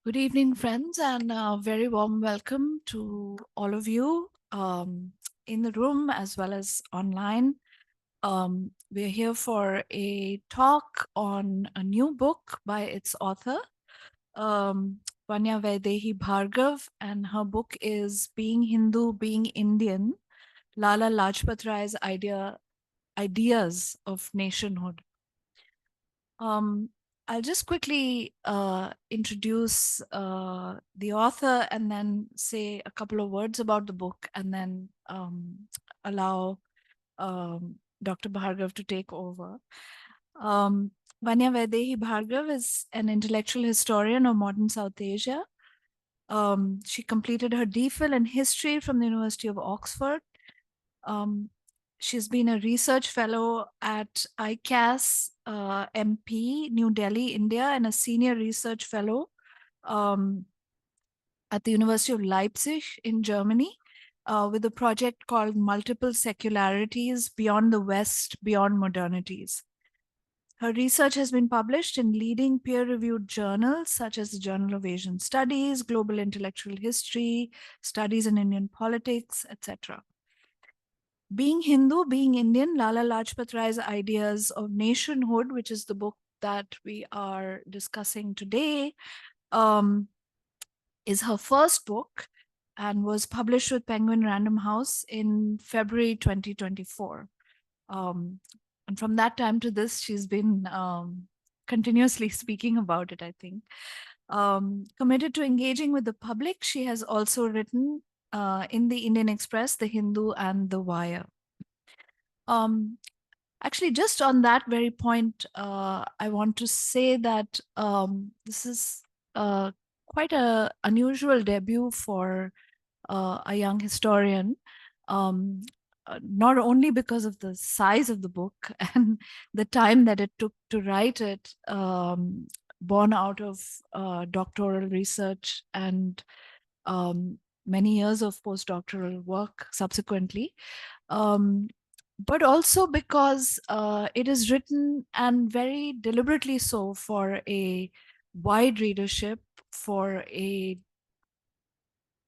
Good evening, friends, and a very warm welcome to all of you in the room as well as online. We're here for a talk on a new book by its author, Vanya Vaidehi Bhargav, and her book is Being Hindu, Being Indian, Lala Lajpat Rai's Ideas of Nationhood. I'll just quickly introduce the author and then say a couple of words about the book and then allow Dr. Bhargav to take over. Vanya Vaidehi Bhargav is an intellectual historian of modern South Asia. She completed her DPhil in history from the University of Oxford. She's been a research fellow at ICAS MP, New Delhi, India, and a senior research fellow at the University of Leipzig in Germany with a project called Multiple Secularities Beyond the West, Beyond Modernities. Her research has been published in leading peer-reviewed journals such as the Journal of Asian Studies, Global Intellectual History, Studies in Indian Politics, etc. Being Hindu, Being Indian, Lala Lajpat Rai's Ideas of Nationhood, which is the book that we are discussing today, is her first book and was published with Penguin Random House in February 2024. And from that time to this, she's been continuously speaking about it, I think. Committed to engaging with the public, she has also written in the Indian Express, the Hindu, and the Wire. Actually, just on that very point, I want to say that this is quite an unusual debut for a young historian, not only because of the size of the book and the time that it took to write it, born out of doctoral research and many years of postdoctoral work subsequently, but also because it is written, and very deliberately so, for a wide readership, for a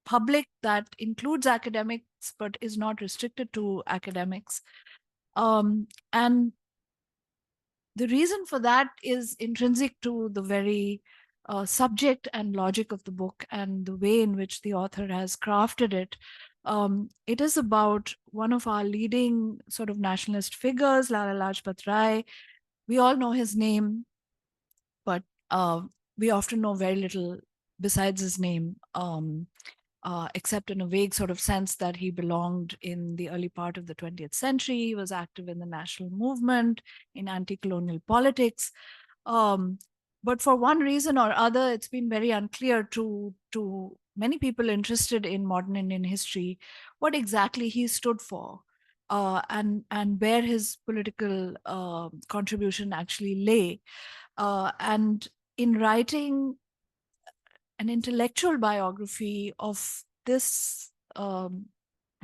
public that includes academics but is not restricted to academics. And the reason for that is intrinsic to the very subject and logic of the book and the way in which the author has crafted it. It is about one of our leading sort of nationalist figures, Lala Lajpat Rai. We all know his name, but we often know very little besides his name. Except in a vague sort of sense that he belonged in the early part of the 20th century. He was active in the national movement, in anti-colonial politics. But for one reason or other, it's been very unclear to many people interested in modern Indian history what exactly he stood for, and where his political contribution actually lay. And in writing an intellectual biography of this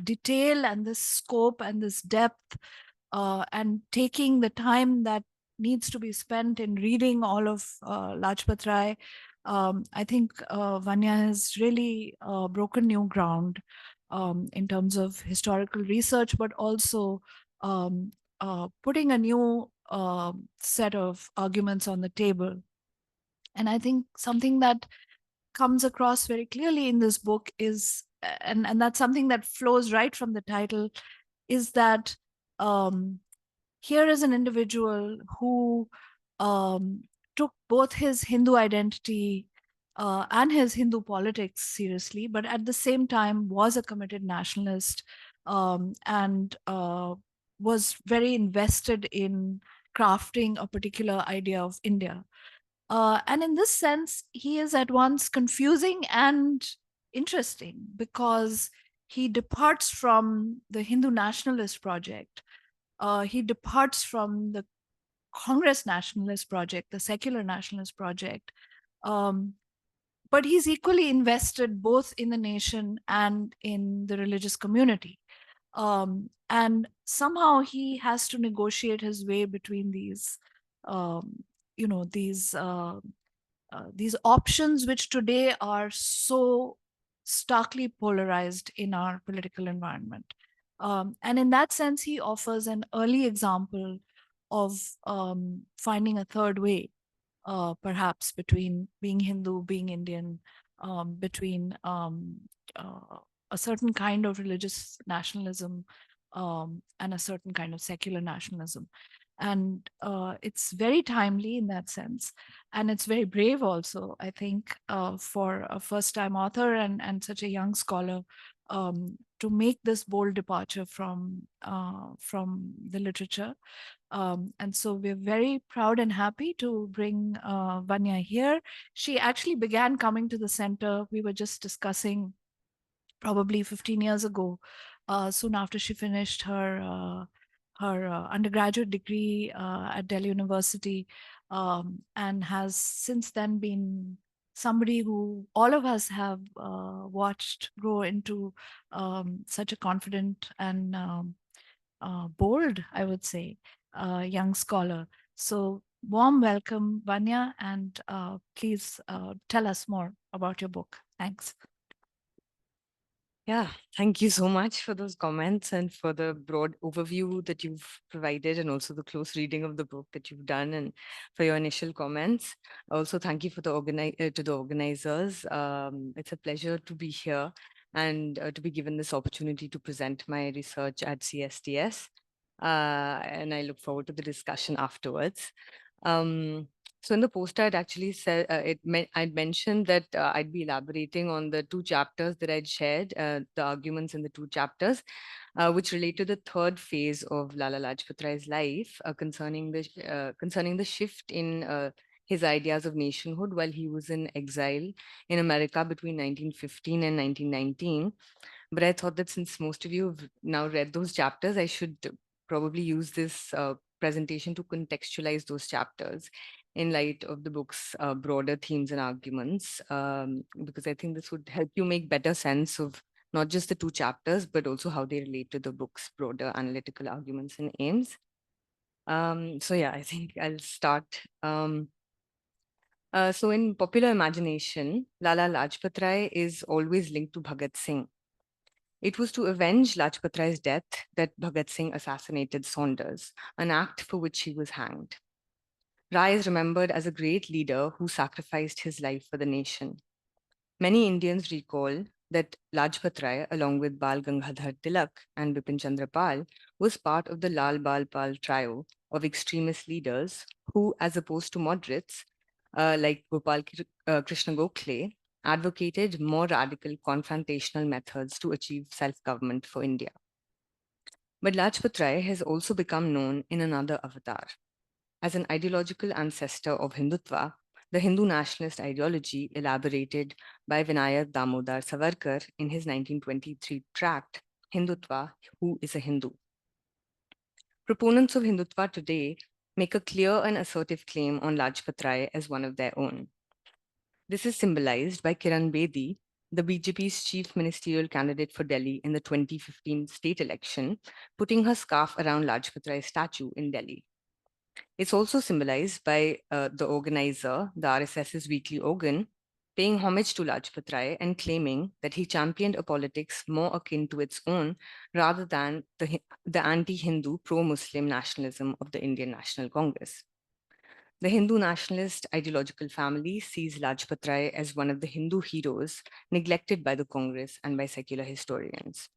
detail and this scope and this depth, and taking the time that needs to be spent in reading all of Lajpat Rai, I think Vanya has really broken new ground in terms of historical research, but also putting a new set of arguments on the table. And I think something that comes across very clearly in this book is, and that's something that flows right from the title, is that here is an individual who took both his Hindu identity and his Hindu politics seriously, but at the same time was a committed nationalist, and was very invested in crafting a particular idea of India. And in this sense, he is at once confusing and interesting because he departs from the Hindu nationalist project. He departs from the Congress nationalist project, the secular nationalist project. Um, but he's equally invested both in the nation and in the religious community. And somehow he has to negotiate his way between these, these these options which today are so starkly polarized in our political environment. And in that sense, he offers an early example of finding a third way, perhaps between being Hindu, being Indian, between a certain kind of religious nationalism and a certain kind of secular nationalism. And it's very timely in that sense. And it's very brave also, I think, for a first-time author and such a young scholar to make this bold departure from the literature. And so we're very proud and happy to bring Vanya here. She actually began coming to the center. We were just discussing probably 15 years ago, soon after she finished her undergraduate degree at Delhi University, and has since then been somebody who all of us have watched grow into such a confident and bold, I would say, young scholar. So warm welcome, Vanya, and please tell us more about your book. Thanks. Yeah, thank you so much for those comments and for the broad overview that you've provided, and also the close reading of the book that you've done, and for your initial comments. Also, thank you for the to the organizers. It's a pleasure to be here and to be given this opportunity to present my research at CSDS. And I look forward to the discussion afterwards. Um, so in the post, I'd actually said I'd mentioned that I'd be elaborating on the two chapters that I'd shared, the arguments in the two chapters, which relate to the third phase of Lala Lajpat Rai's life, concerning the shift in his ideas of nationhood while he was in exile in America between 1915 and 1919. But I thought that since most of you have now read those chapters, I should probably use this presentation to contextualize those chapters in light of the book's broader themes and arguments, because I think this would help you make better sense of not just the two chapters, but also how they relate to the book's broader analytical arguments and aims. So yeah, I think I'll start. So in popular imagination, Lala Lajpat Rai is always linked to Bhagat Singh. It was to avenge Lajpat Rai's death that Bhagat Singh assassinated Saunders, an act for which he was hanged. Rai is remembered as a great leader who sacrificed his life for the nation. Many Indians recall that Lajpat Rai, along with Bal Gangadhar Tilak and Bipin Chandra Pal, was part of the Lal Bal Pal trio of extremist leaders who, as opposed to moderates like Gopal Krishna Gokhale, advocated more radical confrontational methods to achieve self-government for India. But Lajpat Rai has also become known in another avatar. As an ideological ancestor of Hindutva, the Hindu nationalist ideology elaborated by Vinayak Damodar Savarkar in his 1923 tract, Hindutva, Who is a Hindu? Proponents of Hindutva today make a clear and assertive claim on Lajpat Rai as one of their own. This is symbolized by Kiran Bedi, the BJP's chief ministerial candidate for Delhi in the 2015 state election, putting her scarf around Lajpat Rai's statue in Delhi. It's also symbolized by the organizer, the RSS's weekly organ, paying homage to Lajpat Rai and claiming that he championed a politics more akin to its own rather than the anti-Hindu, pro-Muslim nationalism of the Indian National Congress. The Hindu nationalist ideological family sees Lajpat Rai as one of the Hindu heroes neglected by the Congress and by secular historians.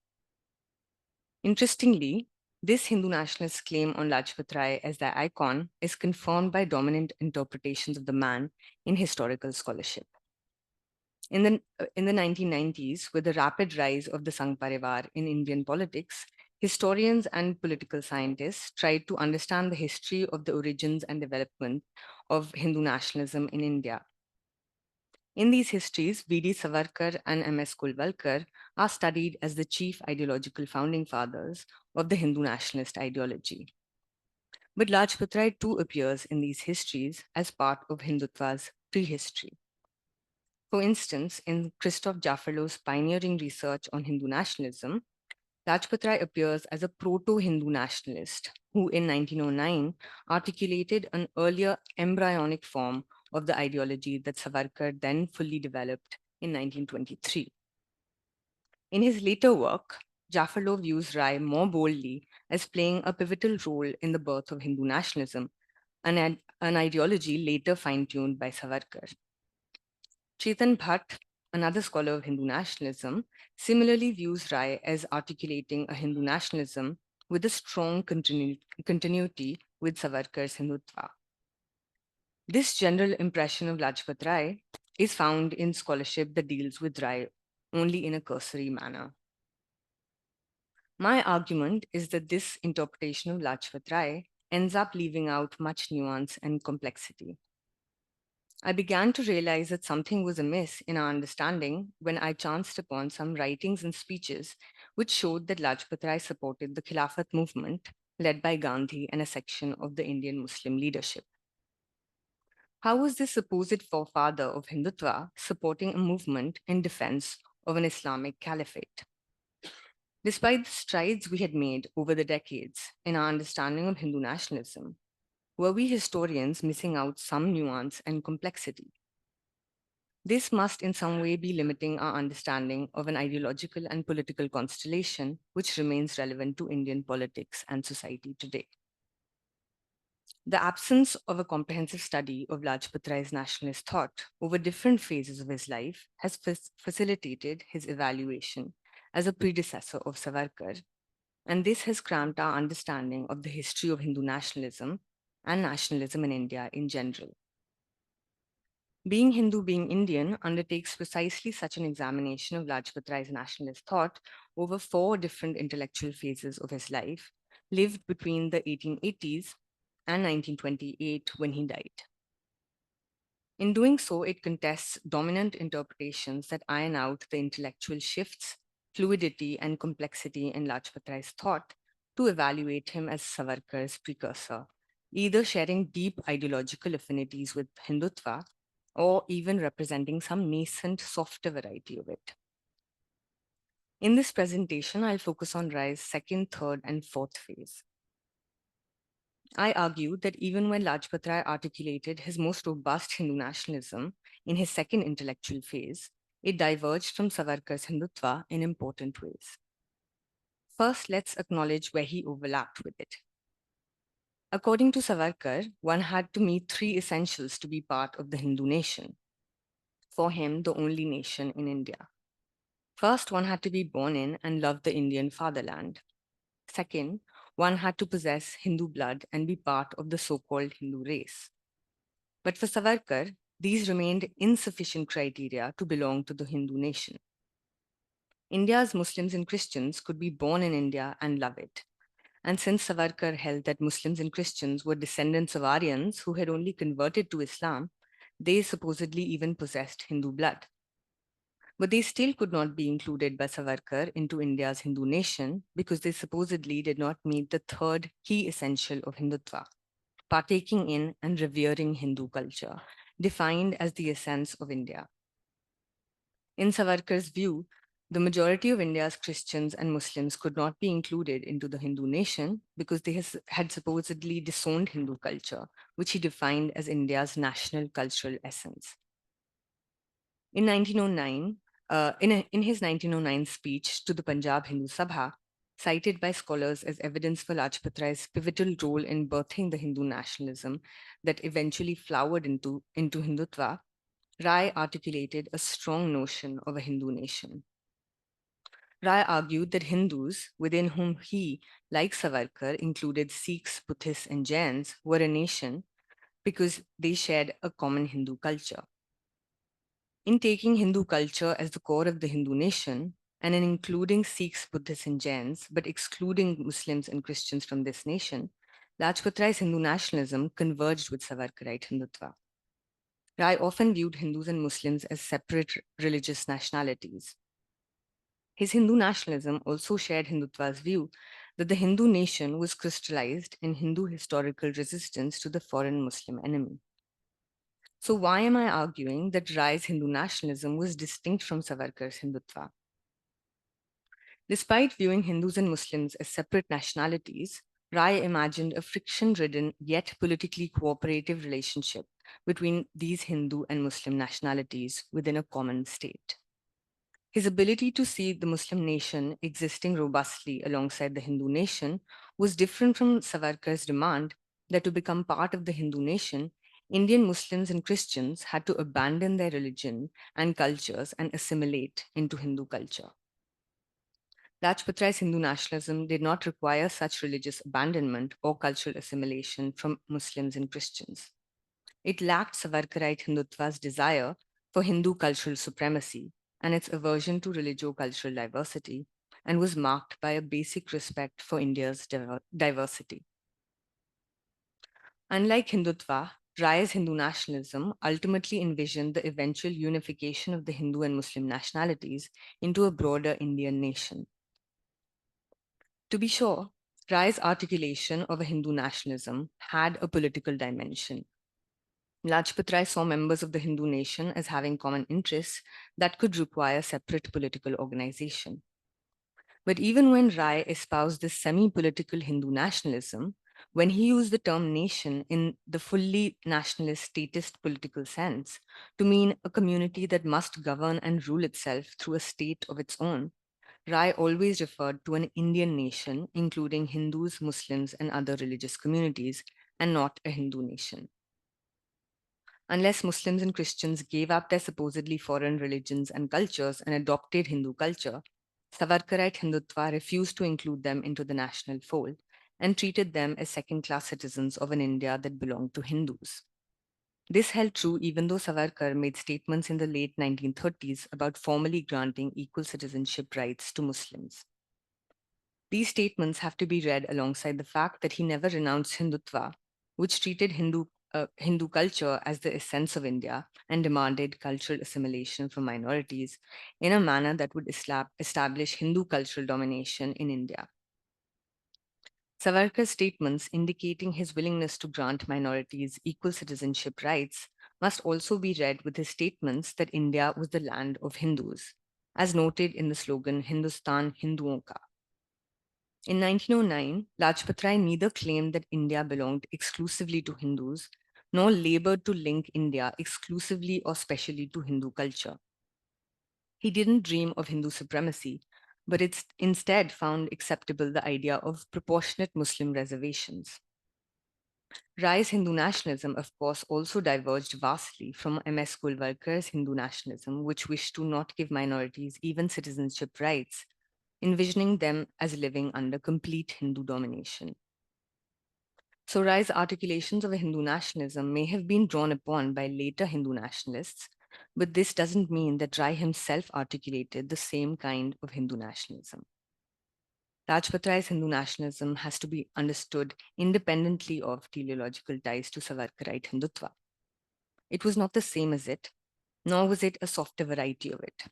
Interestingly, this Hindu nationalist claim on Lajpat Rai as their icon is confirmed by dominant interpretations of the man in historical scholarship. In the 1990s, with the rapid rise of the Sangh Parivar in Indian politics, historians and political scientists tried to understand the history of the origins and development of Hindu nationalism in India. In these histories, V.D. Savarkar and M.S. Kulvalkar are studied as the chief ideological founding fathers of the Hindu nationalist ideology. But Lajpat Rai too appears in these histories as part of Hindutva's prehistory. For instance, in Christoph Jafferlow's pioneering research on Hindu nationalism, Lajpat Rai appears as a proto-Hindu nationalist who in 1909 articulated an earlier embryonic form of the ideology that Savarkar then fully developed in 1923. In his later work, Jaffarlo views Rai more boldly as playing a pivotal role in the birth of Hindu nationalism, an ideology later fine-tuned by Savarkar. Chetan Bhatt, another scholar of Hindu nationalism, similarly views Rai as articulating a Hindu nationalism with a strong continuity with Savarkar's Hindutva. This general impression of Lajpat Rai is found in scholarship that deals with Rai only in a cursory manner. My argument is that this interpretation of Lajpat Rai ends up leaving out much nuance and complexity. I began to realize that something was amiss in our understanding when I chanced upon some writings and speeches which showed that Lajpat Rai supported the Khilafat movement led by Gandhi and a section of the Indian Muslim leadership. How was this supposed forefather of Hindutva supporting a movement in defense of an Islamic caliphate? Despite the strides we had made over the decades in our understanding of Hindu nationalism, were we historians missing out some nuance and complexity? This must in some way be limiting our understanding of an ideological and political constellation which remains relevant to Indian politics and society today. The absence of a comprehensive study of Lajpat Rai's nationalist thought over different phases of his life has facilitated his evaluation as a predecessor of Savarkar, and this has cramped our understanding of the history of Hindu nationalism and nationalism in India in general. Being Hindu, Being Indian undertakes precisely such an examination of Lajpat Rai's nationalist thought over 4 different intellectual phases of his life, lived between the 1880s and 1928 when he died. In doing so, it contests dominant interpretations that iron out the intellectual shifts, fluidity, and complexity in Lajpat Rai's thought to evaluate him as Savarkar's precursor, either sharing deep ideological affinities with Hindutva or even representing some nascent, softer variety of it. In this presentation, I'll focus on Rai's second, third, and fourth phase. I argue that even when Lajpat Rai articulated his most robust Hindu nationalism in his second intellectual phase, it diverged from Savarkar's Hindutva in important ways. First, let's acknowledge where he overlapped with it. According to Savarkar, one had to meet 3 essentials to be part of the Hindu nation. For him, the only nation in India. First, one had to be born in and love the Indian fatherland. Second, one had to possess Hindu blood and be part of the so-called Hindu race. But for Savarkar, these remained insufficient criteria to belong to the Hindu nation. India's Muslims and Christians could be born in India and love it. And since Savarkar held that Muslims and Christians were descendants of Aryans who had only converted to Islam, they supposedly even possessed Hindu blood. But they still could not be included by Savarkar into India's Hindu nation because they supposedly did not meet the third key essential of Hindutva, partaking in and revering Hindu culture, defined as the essence of India. In Savarkar's view, the majority of India's Christians and Muslims could not be included into the Hindu nation because they had supposedly disowned Hindu culture, which he defined as India's national cultural essence. In 1909, in his 1909 speech to the Punjab Hindu Sabha, cited by scholars as evidence for Lajpat Rai's pivotal role in birthing the Hindu nationalism that eventually flowered into Hindutva, Rai articulated a strong notion of a Hindu nation. Rai argued that Hindus, within whom he, like Savarkar, included Sikhs, Buddhists, and Jains, were a nation because they shared a common Hindu culture. In taking Hindu culture as the core of the Hindu nation, and in including Sikhs, Buddhists, and Jains, but excluding Muslims and Christians from this nation, Lajpat Rai's Hindu nationalism converged with Savarkarite Hindutva. Rai often viewed Hindus and Muslims as separate religious nationalities. His Hindu nationalism also shared Hindutva's view that the Hindu nation was crystallized in Hindu historical resistance to the foreign Muslim enemy. So why am I arguing that Rai's Hindu nationalism was distinct from Savarkar's Hindutva? Despite viewing Hindus and Muslims as separate nationalities, Rai imagined a friction-ridden yet politically cooperative relationship between these Hindu and Muslim nationalities within a common state. His ability to see the Muslim nation existing robustly alongside the Hindu nation was different from Savarkar's demand that to become part of the Hindu nation, Indian Muslims and Christians had to abandon their religion and cultures and assimilate into Hindu culture. Lajpat Rai's Hindu nationalism did not require such religious abandonment or cultural assimilation from Muslims and Christians. It lacked Savarkarite Hindutva's desire for Hindu cultural supremacy and its aversion to religio-cultural diversity, and was marked by a basic respect for India's diversity. Unlike Hindutva, Rai's Hindu nationalism ultimately envisioned the eventual unification of the Hindu and Muslim nationalities into a broader Indian nation. To be sure, Rai's articulation of a Hindu nationalism had a political dimension. Lajpat Rai saw members of the Hindu nation as having common interests that could require separate political organization. But even when Rai espoused this semi-political Hindu nationalism, when he used the term nation in the fully nationalist statist political sense to mean a community that must govern and rule itself through a state of its own, Rai always referred to an Indian nation, including Hindus, Muslims, and other religious communities, and not a Hindu nation. Unless Muslims and Christians gave up their supposedly foreign religions and cultures and adopted Hindu culture, Savarkarite Hindutva refused to include them into the national fold and treated them as second-class citizens of an India that belonged to Hindus. This held true even though Savarkar made statements in the late 1930s about formally granting equal citizenship rights to Muslims. These statements have to be read alongside the fact that he never renounced Hindutva, which treated Hindu culture as the essence of India and demanded cultural assimilation from minorities in a manner that would establish Hindu cultural domination in India. Savarkar's statements indicating his willingness to grant minorities equal citizenship rights must also be read with his statements that India was the land of Hindus, as noted in the slogan Hindustan Hinduon ka. In 1909, Lajpat Rai neither claimed that India belonged exclusively to Hindus, nor labored to link India exclusively or specially to Hindu culture. He didn't dream of Hindu supremacy, but instead found acceptable the idea of proportionate Muslim reservations. Rai's Hindu nationalism, of course, also diverged vastly from M.S. Golwalkar's Hindu nationalism, which wished to not give minorities even citizenship rights, envisioning them as living under complete Hindu domination. So Rai's articulations of a Hindu nationalism may have been drawn upon by later Hindu nationalists, but this doesn't mean that Rai himself articulated the same kind of Hindu nationalism. Lajpat Rai's Hindu nationalism has to be understood independently of teleological ties to Savarkarite Hindutva. It was not the same as it, nor was it a softer variety of it.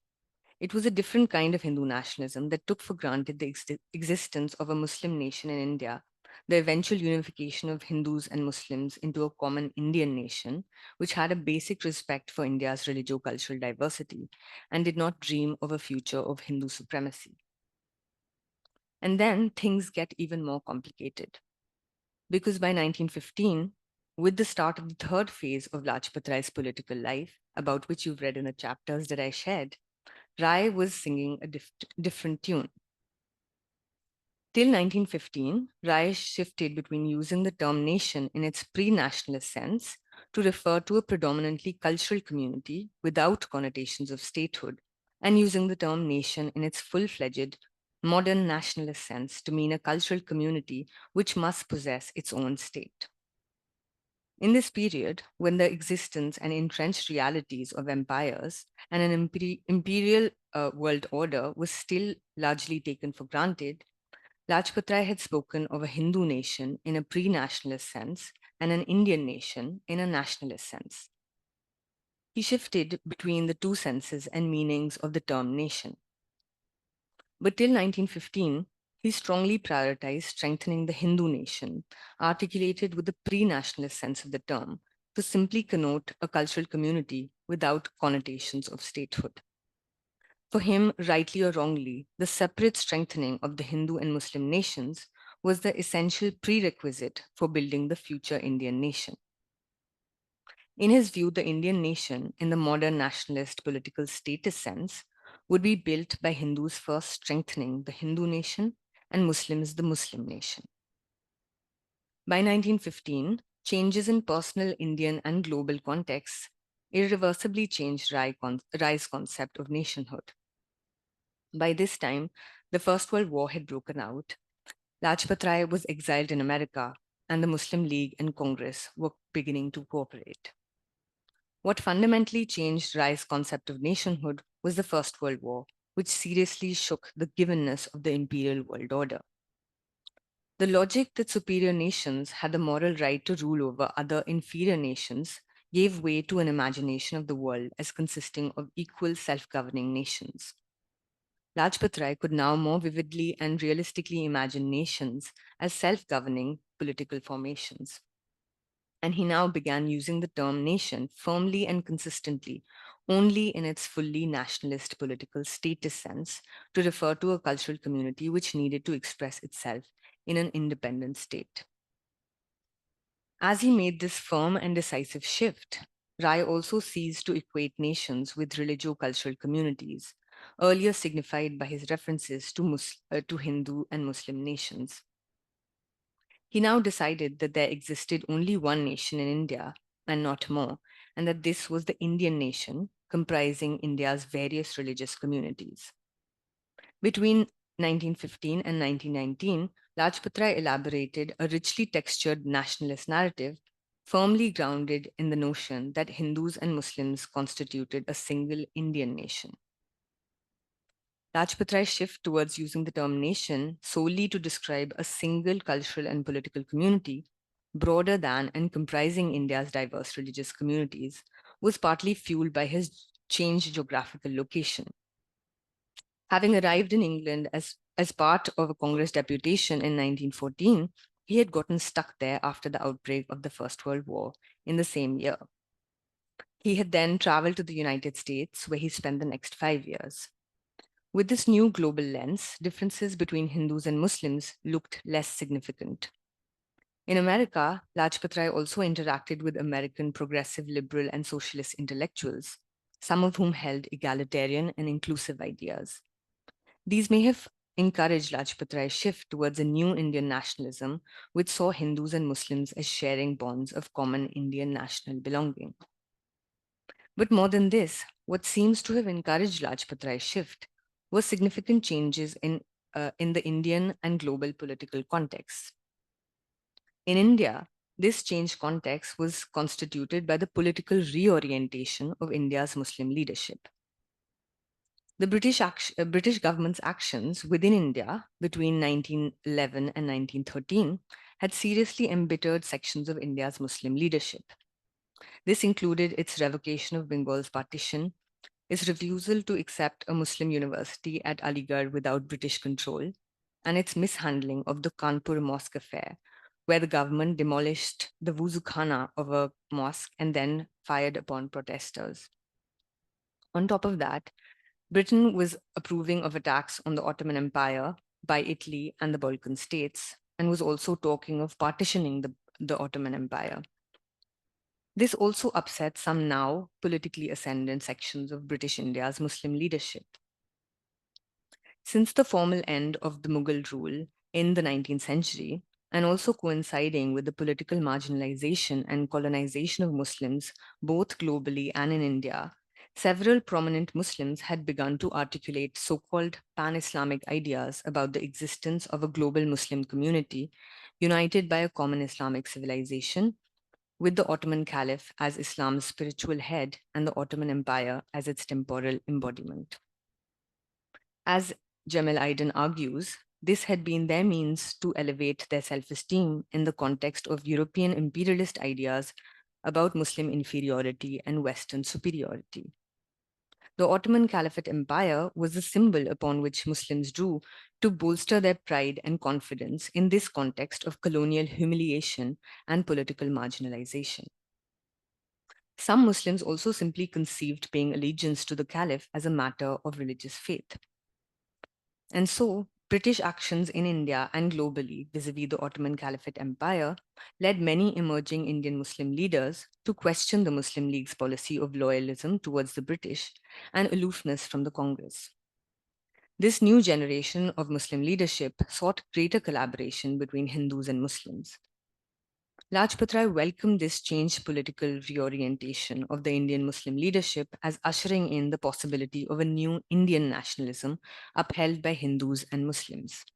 It was a different kind of Hindu nationalism that took for granted the existence of a Muslim nation in India, the eventual unification of Hindus and Muslims into a common Indian nation, which had a basic respect for India's religio-cultural diversity and did not dream of a future of Hindu supremacy. And then things get even more complicated. Because by 1915, with the start of the third phase of Lajpat Rai's political life, about which you've read in the chapters that I shared, Rai was singing a different tune. Till 1915, Rai shifted between using the term nation in its pre-nationalist sense to refer to a predominantly cultural community without connotations of statehood, and using the term nation in its full-fledged modern nationalist sense to mean a cultural community which must possess its own state. In this period, when the existence and entrenched realities of empires and an imperial world order was still largely taken for granted, Lajpat Rai had spoken of a Hindu nation in a pre-nationalist sense and an Indian nation in a nationalist sense. He shifted between the two senses and meanings of the term nation. But till 1915, he strongly prioritized strengthening the Hindu nation, articulated with the pre-nationalist sense of the term, to simply connote a cultural community without connotations of statehood. For him, rightly or wrongly, the separate strengthening of the Hindu and Muslim nations was the essential prerequisite for building the future Indian nation. In his view, the Indian nation, in the modern nationalist political status sense, would be built by Hindus first strengthening the Hindu nation and Muslims the Muslim nation. By 1915, changes in personal Indian and global contexts irreversibly changed Rai's concept of nationhood. By this time, the First World War had broken out. Lajpat Rai was exiled in America, and the Muslim League and Congress were beginning to cooperate. What fundamentally changed Rai's concept of nationhood was the First World War, which seriously shook the givenness of the imperial world order. The logic that superior nations had the moral right to rule over other inferior nations gave way to an imagination of the world as consisting of equal self-governing nations. Lajpat Rai could now more vividly and realistically imagine nations as self-governing political formations. And he now began using the term nation firmly and consistently, only in its fully nationalist political status sense, to refer to a cultural community which needed to express itself in an independent state. As he made this firm and decisive shift, Rai also ceased to equate nations with religio-cultural communities, earlier signified by his references to Hindu and Muslim nations. He now decided that there existed only one nation in India and not more, and that this was the Indian nation, comprising India's various religious communities. Between 1915 and 1919, Lajpat Rai elaborated a richly textured nationalist narrative firmly grounded in the notion that Hindus and Muslims constituted a single Indian nation. Lajpat Rai's shift towards using the term nation solely to describe a single cultural and political community, broader than and comprising India's diverse religious communities, was partly fueled by his changed geographical location. Having arrived in England as part of a Congress deputation in 1914, he had gotten stuck there after the outbreak of the First World War in the same year. He had then traveled to the United States, where he spent the next 5 years. With this new global lens, differences between Hindus and Muslims looked less significant. In America, Lajpat Rai also interacted with American progressive liberal and socialist intellectuals, some of whom held egalitarian and inclusive ideas. These may have encouraged Lajpat Rai's shift towards a new Indian nationalism, which saw Hindus and Muslims as sharing bonds of common Indian national belonging. But more than this, what seems to have encouraged Lajpat Rai's shift was significant changes in the Indian and global political context. In India, this changed context was constituted by the political reorientation of India's Muslim leadership. The British government's actions within India between 1911 and 1913 had seriously embittered sections of India's Muslim leadership. This included its revocation of Bengal's partition, its refusal to accept a Muslim university at Aligarh without British control, and its mishandling of the Kanpur mosque affair, where the government demolished the wuzukhana of a mosque and then fired upon protesters. On top of that, Britain was approving of attacks on the Ottoman Empire by Italy and the Balkan states, and was also talking of partitioning the Ottoman Empire. This also upset some now politically ascendant sections of British India's Muslim leadership. Since the formal end of the Mughal rule in the 19th century, and also coinciding with the political marginalization and colonization of Muslims, both globally and in India, several prominent Muslims had begun to articulate so-called pan-Islamic ideas about the existence of a global Muslim community united by a common Islamic civilization, with the Ottoman Caliph as Islam's spiritual head and the Ottoman Empire as its temporal embodiment. As Jamil Aydin argues, this had been their means to elevate their self-esteem in the context of European imperialist ideas about Muslim inferiority and Western superiority. The Ottoman Caliphate Empire was the symbol upon which Muslims drew to bolster their pride and confidence in this context of colonial humiliation and political marginalization. Some Muslims also simply conceived paying allegiance to the Caliph as a matter of religious faith. And so, British actions in India and globally vis-a-vis the Ottoman Caliphate Empire led many emerging Indian Muslim leaders to question the Muslim League's policy of loyalism towards the British and aloofness from the Congress. This new generation of Muslim leadership sought greater collaboration between Hindus and Muslims. Lajpat Rai welcomed this changed political reorientation of the Indian Muslim leadership as ushering in the possibility of a new Indian nationalism upheld by Hindus and Muslims.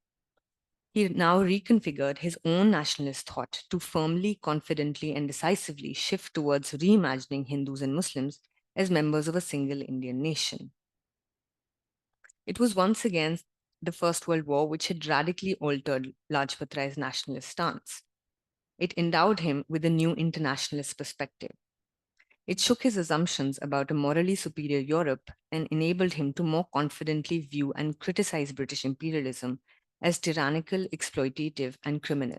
He now reconfigured his own nationalist thought to firmly, confidently, and decisively shift towards reimagining Hindus and Muslims as members of a single Indian nation. It was once again the First World War which had radically altered Lajpat Rai's nationalist stance. It endowed him with a new internationalist perspective. It shook his assumptions about a morally superior Europe and enabled him to more confidently view and criticize British imperialism as tyrannical, exploitative, and criminal.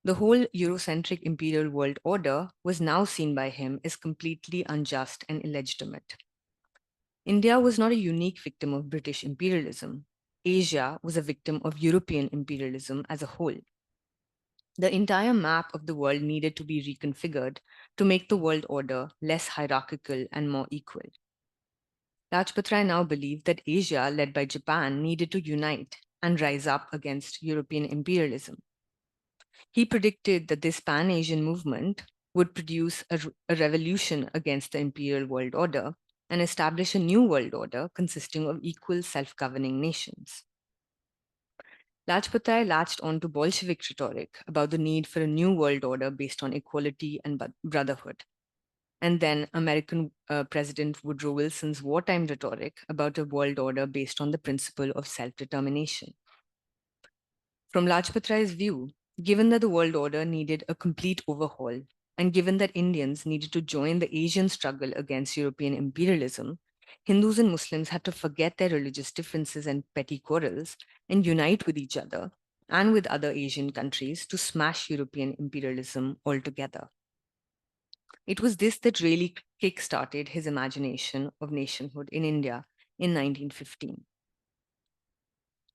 The whole Eurocentric imperial world order was now seen by him as completely unjust and illegitimate. India was not a unique victim of British imperialism. Asia was a victim of European imperialism as a whole. The entire map of the world needed to be reconfigured to make the world order less hierarchical and more equal. Lajpat Rai now believed that Asia, led by Japan, needed to unite and rise up against European imperialism. He predicted that this Pan-Asian movement would produce a revolution against the imperial world order and establish a new world order consisting of equal self-governing nations. Lajpat Rai latched onto Bolshevik rhetoric about the need for a new world order based on equality and brotherhood. And then American President Woodrow Wilson's wartime rhetoric about a world order based on the principle of self-determination. From Lajpat Rai's view, given that the world order needed a complete overhaul, and given that Indians needed to join the Asian struggle against European imperialism, Hindus and Muslims had to forget their religious differences and petty quarrels and unite with each other and with other Asian countries to smash European imperialism altogether. It was this that really kick-started his imagination of nationhood in India in 1915.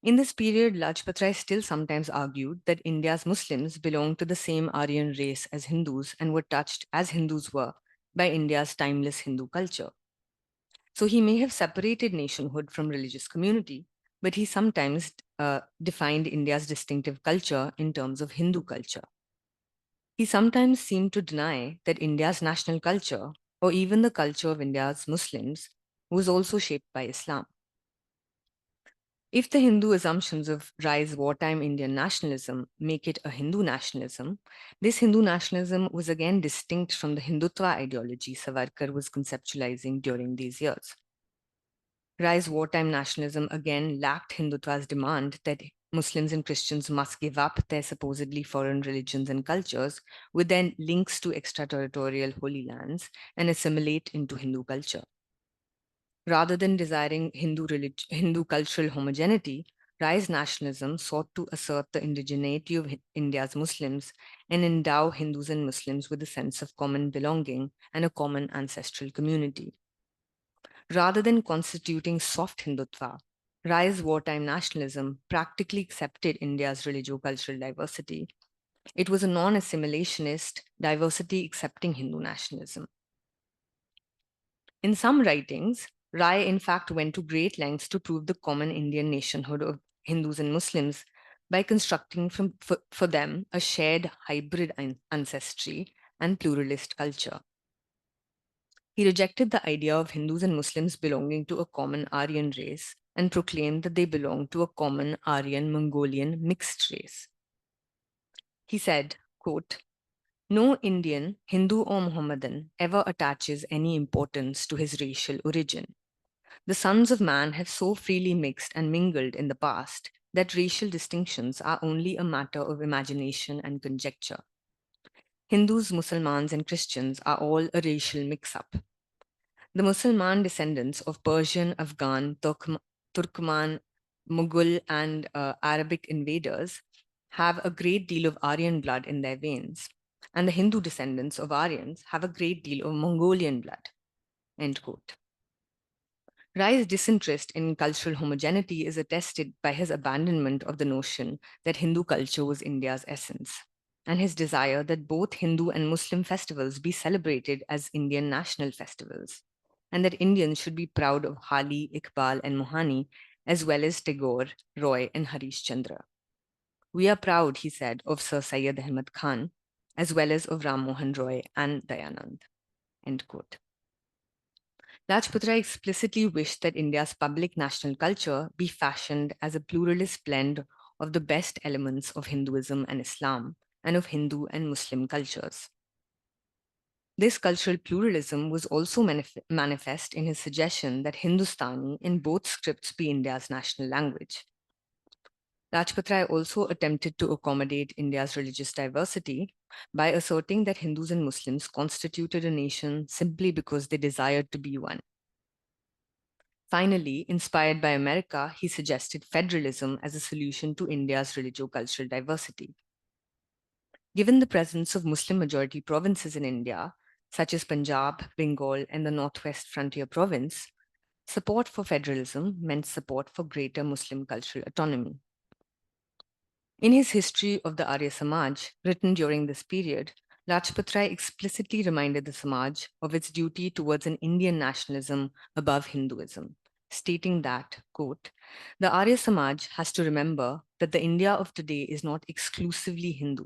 In this period, Lajpat Rai still sometimes argued that India's Muslims belonged to the same Aryan race as Hindus and were touched, as Hindus were, by India's timeless Hindu culture. So he may have separated nationhood from religious community, but he sometimes defined India's distinctive culture in terms of Hindu culture. He sometimes seemed to deny that India's national culture, or even the culture of India's Muslims, was also shaped by Islam. If the Hindu assumptions of Rai's wartime Indian nationalism make it a Hindu nationalism, this Hindu nationalism was again distinct from the Hindutva ideology Savarkar was conceptualizing during these years. Rai's wartime nationalism again lacked Hindutva's demand that Muslims and Christians must give up their supposedly foreign religions and cultures with their links to extraterritorial holy lands and assimilate into Hindu culture. Rather than desiring Hindu cultural homogeneity, Rai's nationalism sought to assert the indigeneity of India's Muslims and endow Hindus and Muslims with a sense of common belonging and a common ancestral community. Rather than constituting soft Hindutva, Rai's wartime nationalism practically accepted India's religio-cultural diversity. It was a non-assimilationist, diversity-accepting Hindu nationalism. In some writings, Rai in fact went to great lengths to prove the common Indian nationhood of Hindus and Muslims by constructing for them a shared hybrid ancestry and pluralist culture. He rejected the idea of Hindus and Muslims belonging to a common Aryan race and proclaimed that they belonged to a common Aryan-Mongolian mixed race. He said, quote, "No Indian, Hindu or Mohammedan ever attaches any importance to his racial origin. The sons of man have so freely mixed and mingled in the past that racial distinctions are only a matter of imagination and conjecture. Hindus, Muslims, and Christians are all a racial mix-up. The Muslim descendants of Persian, Afghan, Turkmen, Mughal, and Arabic invaders have a great deal of Aryan blood in their veins, and the Hindu descendants of Aryans have a great deal of Mongolian blood." End quote. Rai's disinterest in cultural homogeneity is attested by his abandonment of the notion that Hindu culture was India's essence, and his desire that both Hindu and Muslim festivals be celebrated as Indian national festivals, and that Indians should be proud of Hali, Iqbal, and Mohani, as well as Tagore, Roy, and Harish Chandra. We are proud, he said, of Sir Syed Ahmad Khan, as well as of Ram Mohan Roy and Dayanand. End quote. Lajpat Rai explicitly wished that India's public national culture be fashioned as a pluralist blend of the best elements of Hinduism and Islam and of Hindu and Muslim cultures. This cultural pluralism was also manifest in his suggestion that Hindustani in both scripts be India's national language. Lajpat Rai also attempted to accommodate India's religious diversity by asserting that Hindus and Muslims constituted a nation simply because they desired to be one. Finally, inspired by America, he suggested federalism as a solution to India's religio-cultural diversity. Given the presence of Muslim-majority provinces in India, such as Punjab, Bengal, and the Northwest Frontier Province, support for federalism meant support for greater Muslim cultural autonomy. In his History of the Arya Samaj, written during this period, Lajpat Rai explicitly reminded the Samaj of its duty towards an Indian nationalism above Hinduism, stating that, quote, the Arya Samaj has to remember that the India of today is not exclusively Hindu.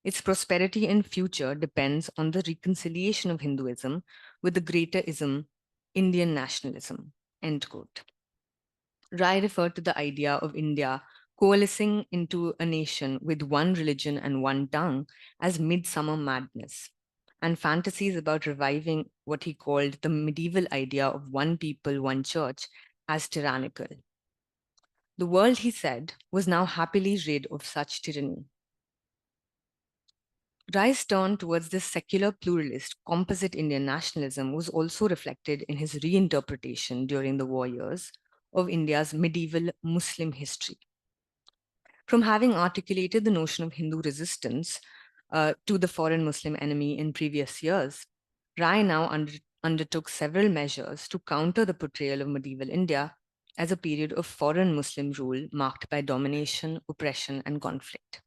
Its prosperity and future depends on the reconciliation of Hinduism with the greater ism, Indian nationalism, end quote. Rai referred to the idea of India coalescing into a nation with one religion and one tongue as midsummer madness, and fantasies about reviving what he called the medieval idea of one people, one church as tyrannical. The world, he said, was now happily rid of such tyranny. Rai's turn towards this secular pluralist composite Indian nationalism was also reflected in his reinterpretation during the war years of India's medieval Muslim history. From having articulated the notion of Hindu resistance to the foreign Muslim enemy in previous years, Rai now undertook several measures to counter the portrayal of medieval India as a period of foreign Muslim rule marked by domination, oppression, and conflict.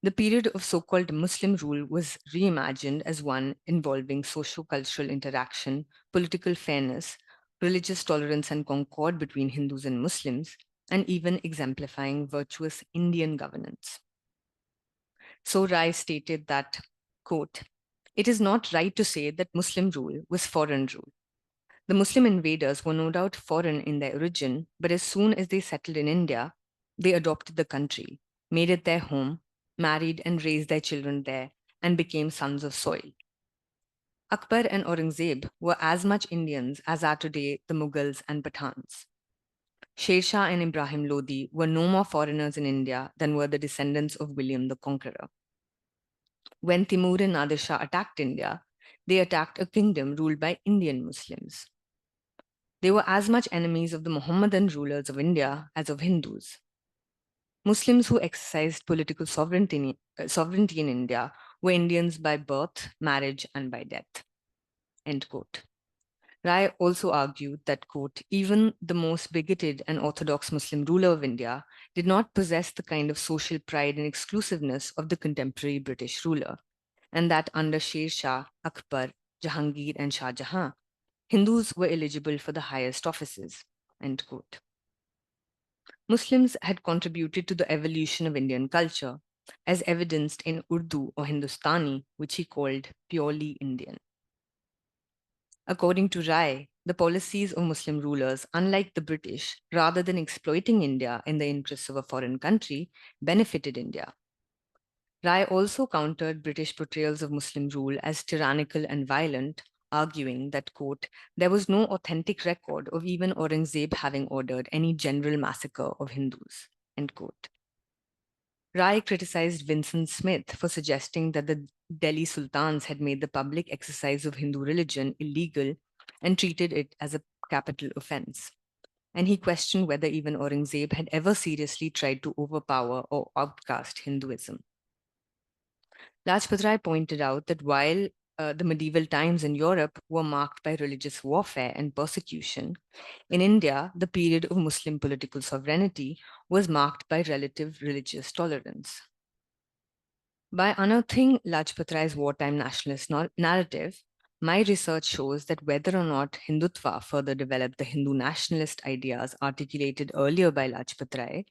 The period of so-called Muslim rule was reimagined as one involving socio-cultural interaction, political fairness, religious tolerance and concord between Hindus and Muslims, and even exemplifying virtuous Indian governance. So Rai stated that, quote, it is not right to say that Muslim rule was foreign rule. The Muslim invaders were no doubt foreign in their origin, but as soon as they settled in India, they adopted the country, made it their home, married and raised their children there, and became sons of soil. Akbar and Aurangzeb were as much Indians as are today the Mughals and Pathans. Sher Shah and Ibrahim Lodi were no more foreigners in India than were the descendants of William the Conqueror. When Timur and Nadir Shah attacked India, they attacked a kingdom ruled by Indian Muslims. They were as much enemies of the Mohammedan rulers of India as of Hindus. Muslims who exercised political sovereignty in India were Indians by birth, marriage, and by death. End quote. Rai also argued that, quote, even the most bigoted and orthodox Muslim ruler of India did not possess the kind of social pride and exclusiveness of the contemporary British ruler, and that under Sher Shah, Akbar, Jahangir, and Shah Jahan, Hindus were eligible for the highest offices, end quote. Muslims had contributed to the evolution of Indian culture, as evidenced in Urdu or Hindustani, which he called purely Indian. According to Rai, the policies of Muslim rulers, unlike the British, rather than exploiting India in the interests of a foreign country, benefited India. Rai also countered British portrayals of Muslim rule as tyrannical and violent, arguing that, quote, there was no authentic record of even Aurangzeb having ordered any general massacre of Hindus, end quote. Rai criticized Vincent Smith for suggesting that the Delhi sultans had made the public exercise of Hindu religion illegal and treated it as a capital offense. And he questioned whether even Aurangzeb had ever seriously tried to overpower or outcast Hinduism. Lajpat Rai pointed out that while the medieval times in Europe were marked by religious warfare and persecution, in India, the period of Muslim political sovereignty was marked by relative religious tolerance. By unearthing Lajpat Rai's wartime nationalist narrative, my research shows that whether or not Hindutva further developed the Hindu nationalist ideas articulated earlier by Lajpat Rai,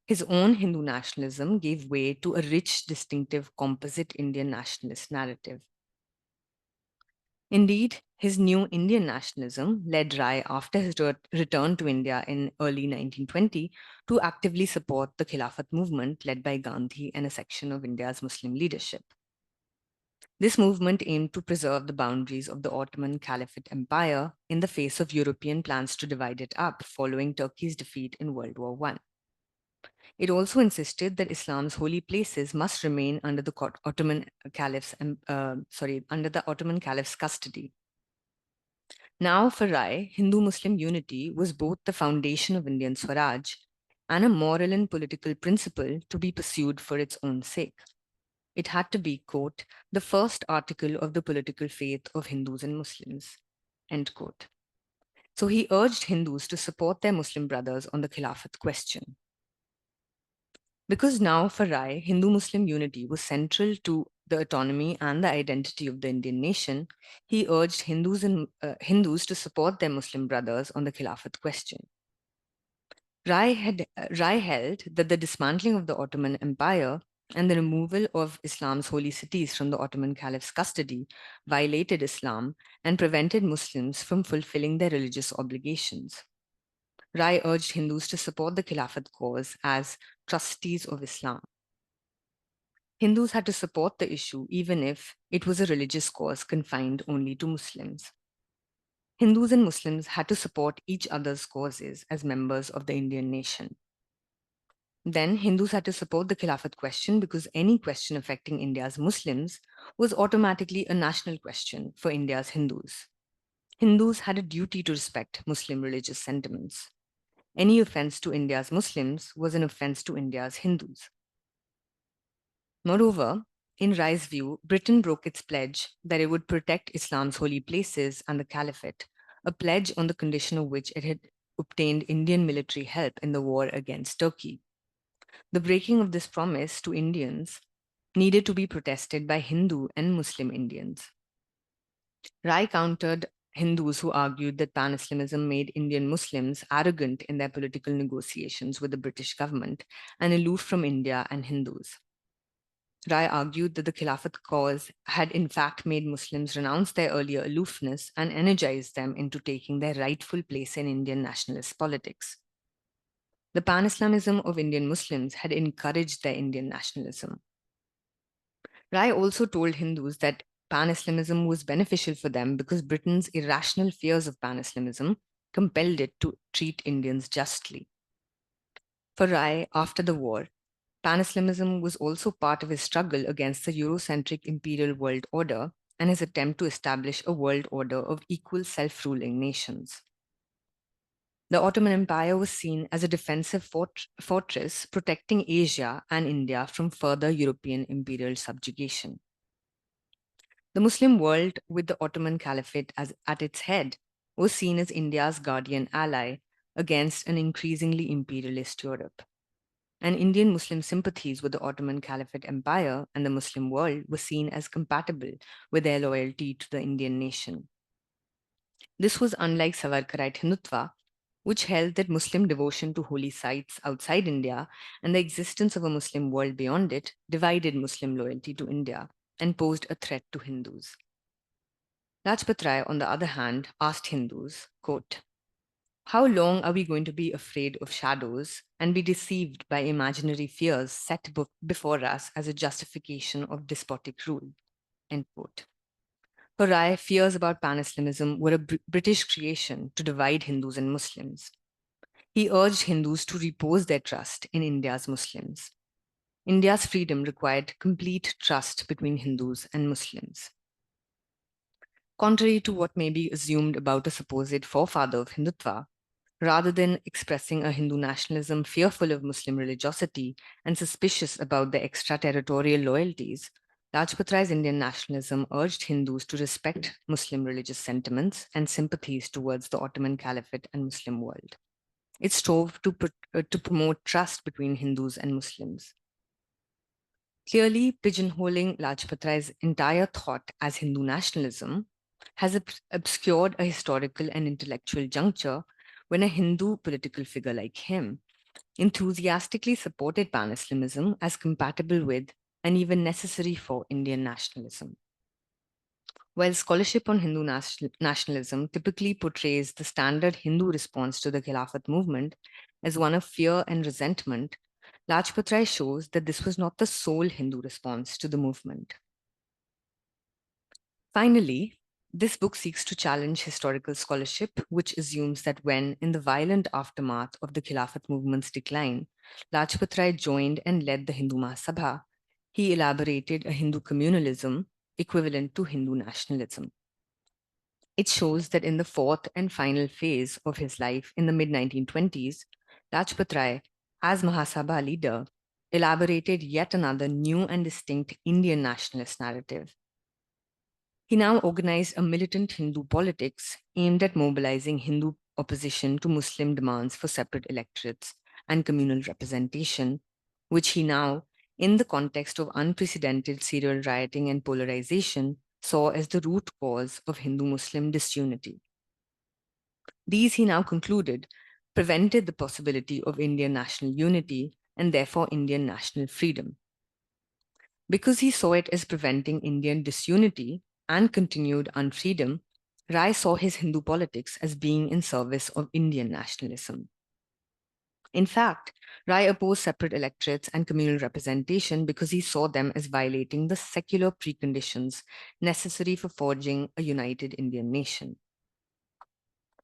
his own Hindu nationalism gave way to a rich, distinctive, composite Indian nationalist narrative. Indeed, his new Indian nationalism led Rai after his return to India in early 1920 to actively support the Khilafat movement led by Gandhi and a section of India's Muslim leadership. This movement aimed to preserve the boundaries of the Ottoman Caliphate Empire in the face of European plans to divide it up following Turkey's defeat in World War I. It also insisted that Islam's holy places must remain under the Ottoman Caliph's custody. Now, for Rai, Hindu-Muslim unity was both the foundation of Indian Swaraj and a moral and political principle to be pursued for its own sake. It had to be, quote, the first article of the political faith of Hindus and Muslims, end quote. So he urged Hindus to support their Muslim brothers on the Khilafat question. Because now for Rai, Hindu-Muslim unity was central to the autonomy and the identity of the Indian nation, he urged Hindus to support their Muslim brothers on the Khilafat question. Rai held that the dismantling of the Ottoman Empire and the removal of Islam's holy cities from the Ottoman Caliph's custody violated Islam and prevented Muslims from fulfilling their religious obligations. Rai urged Hindus to support the Khilafat cause as trustees of Islam. Hindus had to support the issue even if it was a religious cause confined only to Muslims. Hindus and Muslims had to support each other's causes as members of the Indian nation. Then Hindus had to support the Khilafat question because any question affecting India's Muslims was automatically a national question for India's Hindus. Hindus had a duty to respect Muslim religious sentiments. Any offense to India's Muslims was an offense to India's Hindus. Moreover, in Rai's view, Britain broke its pledge that it would protect Islam's holy places and the Caliphate, a pledge on the condition of which it had obtained Indian military help in the war against Turkey. The breaking of this promise to Indians needed to be protested by Hindu and Muslim Indians. Rai countered Hindus who argued that pan-Islamism made Indian Muslims arrogant in their political negotiations with the British government and aloof from India and Hindus. Rai argued that the Khilafat cause had in fact made Muslims renounce their earlier aloofness and energized them into taking their rightful place in Indian nationalist politics. The pan-Islamism of Indian Muslims had encouraged their Indian nationalism. Rai also told Hindus that pan-Islamism was beneficial for them because Britain's irrational fears of pan-Islamism compelled it to treat Indians justly. For Rai, after the war, pan-Islamism was also part of his struggle against the Eurocentric imperial world order and his attempt to establish a world order of equal self-ruling nations. The Ottoman Empire was seen as a defensive fortress protecting Asia and India from further European imperial subjugation. The Muslim world, with the Ottoman Caliphate at its head, was seen as India's guardian ally against an increasingly imperialist Europe. And Indian Muslim sympathies with the Ottoman Caliphate Empire and the Muslim world were seen as compatible with their loyalty to the Indian nation. This was unlike Savarkarite Hindutva, which held that Muslim devotion to holy sites outside India and the existence of a Muslim world beyond it divided Muslim loyalty to India and posed a threat to Hindus. Lajpat Rai, on the other hand, asked Hindus, quote, how long are we going to be afraid of shadows and be deceived by imaginary fears set before us as a justification of despotic rule? End quote. For Rai, fears about pan-Islamism were a British creation to divide Hindus and Muslims. He urged Hindus to repose their trust in India's Muslims. India's freedom required complete trust between Hindus and Muslims. Contrary to what may be assumed about a supposed forefather of Hindutva, rather than expressing a Hindu nationalism fearful of Muslim religiosity and suspicious about their extraterritorial loyalties, Lajpat Rai's Indian nationalism urged Hindus to respect Muslim religious sentiments and sympathies towards the Ottoman Caliphate and Muslim world. It strove to promote trust between Hindus and Muslims. Clearly, pigeonholing Lajpat Rai's entire thought as Hindu nationalism has obscured a historical and intellectual juncture when a Hindu political figure like him enthusiastically supported pan-Islamism as compatible with and even necessary for Indian nationalism. While scholarship on Hindu nationalism typically portrays the standard Hindu response to the Khilafat movement as one of fear and resentment, Lajpat Rai shows that this was not the sole Hindu response to the movement. Finally, this book seeks to challenge historical scholarship, which assumes that when, in the violent aftermath of the Khilafat movement's decline, Lajpat Rai joined and led the Hindu Mahasabha, he elaborated a Hindu communalism equivalent to Hindu nationalism. It shows that in the fourth and final phase of his life in the mid-1920s, Lajpat Rai, as Mahasabha leader, elaborated yet another new and distinct Indian nationalist narrative. He now organized a militant Hindu politics aimed at mobilizing Hindu opposition to Muslim demands for separate electorates and communal representation, which he now, in the context of unprecedented serial rioting and polarization, saw as the root cause of Hindu-Muslim disunity. These, he now concluded, prevented the possibility of Indian national unity and therefore Indian national freedom. Because he saw it as preventing Indian disunity and continued unfreedom, Rai saw his Hindu politics as being in service of Indian nationalism. In fact, Rai opposed separate electorates and communal representation because he saw them as violating the secular preconditions necessary for forging a united Indian nation.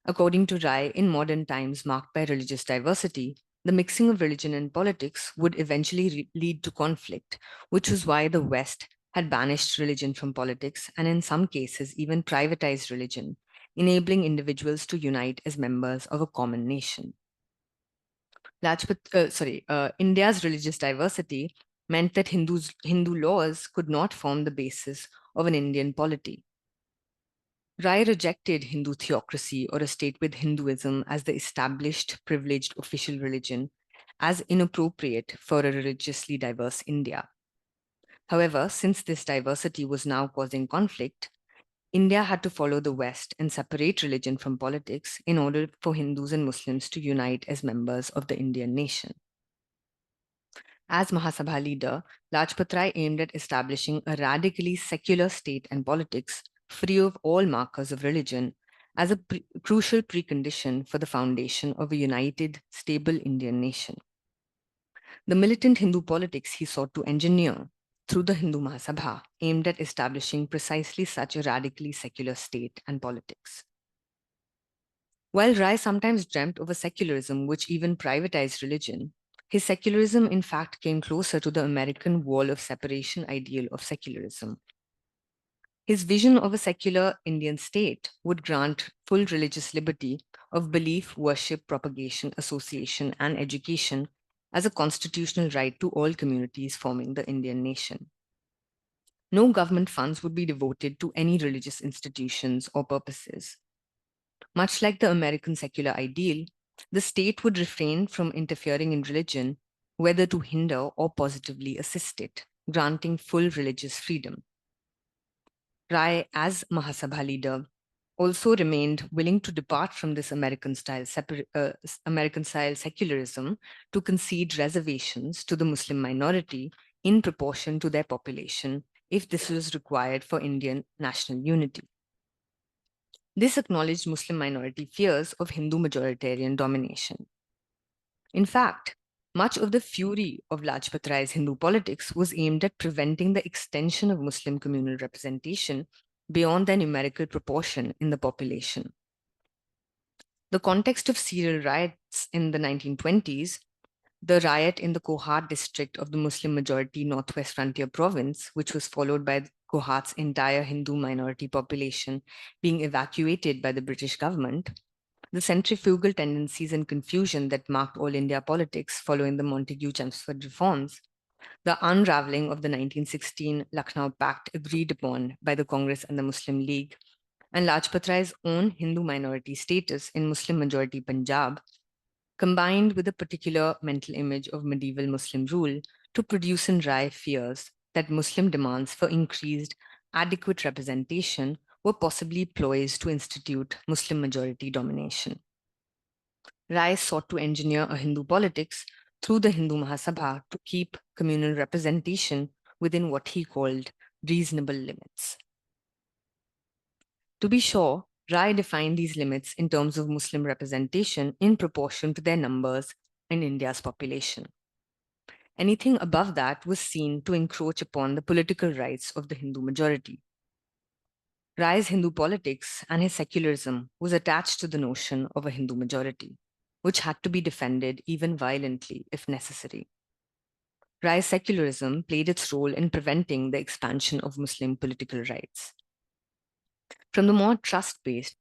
According to Rai, in modern times marked by religious diversity, the mixing of religion and politics would eventually lead to conflict, which was why the West had banished religion from politics and in some cases even privatized religion, enabling individuals to unite as members of a common nation. India's religious diversity meant that Hindu laws could not form the basis of an Indian polity. Rai rejected Hindu theocracy or a state with Hinduism as the established, privileged official religion as inappropriate for a religiously diverse India. However, since this diversity was now causing conflict, India had to follow the West and separate religion from politics in order for Hindus and Muslims to unite as members of the Indian nation. As Mahasabha leader, Lajpat Rai aimed at establishing a radically secular state and politics free of all markers of religion as a crucial precondition for the foundation of a united, stable Indian nation. The militant Hindu politics he sought to engineer through the Hindu Mahasabha aimed at establishing precisely such a radically secular state and politics. While Rai sometimes dreamt of a secularism which even privatized religion, his secularism in fact came closer to the American wall of separation ideal of secularism. His vision of a secular Indian state would grant full religious liberty of belief, worship, propagation, association, and education as a constitutional right to all communities forming the Indian nation. No government funds would be devoted to any religious institutions or purposes. Much like the American secular ideal, the state would refrain from interfering in religion, whether to hinder or positively assist it, granting full religious freedom. Rai, as Mahasabha leader, also remained willing to depart from this American-style secularism to concede reservations to the Muslim minority in proportion to their population, if this was required for Indian national unity. This acknowledged Muslim minority fears of Hindu majoritarian domination. In fact, much of the fury of Lajpat Rai's Hindu politics was aimed at preventing the extension of Muslim communal representation beyond their numerical proportion in the population. The context of serial riots in the 1920s, the riot in the Kohat district of the Muslim majority Northwest Frontier province, which was followed by Kohat's entire Hindu minority population being evacuated by the British government, the centrifugal tendencies and confusion that marked all India politics following the Montagu-Chelmsford reforms, The unraveling of the 1916 Lucknow Pact agreed upon by the Congress and the Muslim League, and Lajpat Rai's own Hindu minority status in Muslim-majority Punjab, combined with a particular mental image of medieval Muslim rule to produce in Rai fears that Muslim demands for increased adequate representation were possibly ploys to institute Muslim-majority domination. Rai sought to engineer a Hindu politics through the Hindu Mahasabha to keep communal representation within what he called reasonable limits. To be sure, Rai defined these limits in terms of Muslim representation in proportion to their numbers and India's population. Anything above that was seen to encroach upon the political rights of the Hindu majority. Rai's Hindu politics and his secularism was attached to the notion of a Hindu majority, which had to be defended even violently if necessary. Rai's secularism played its role in preventing the expansion of Muslim political rights. From the more trust-based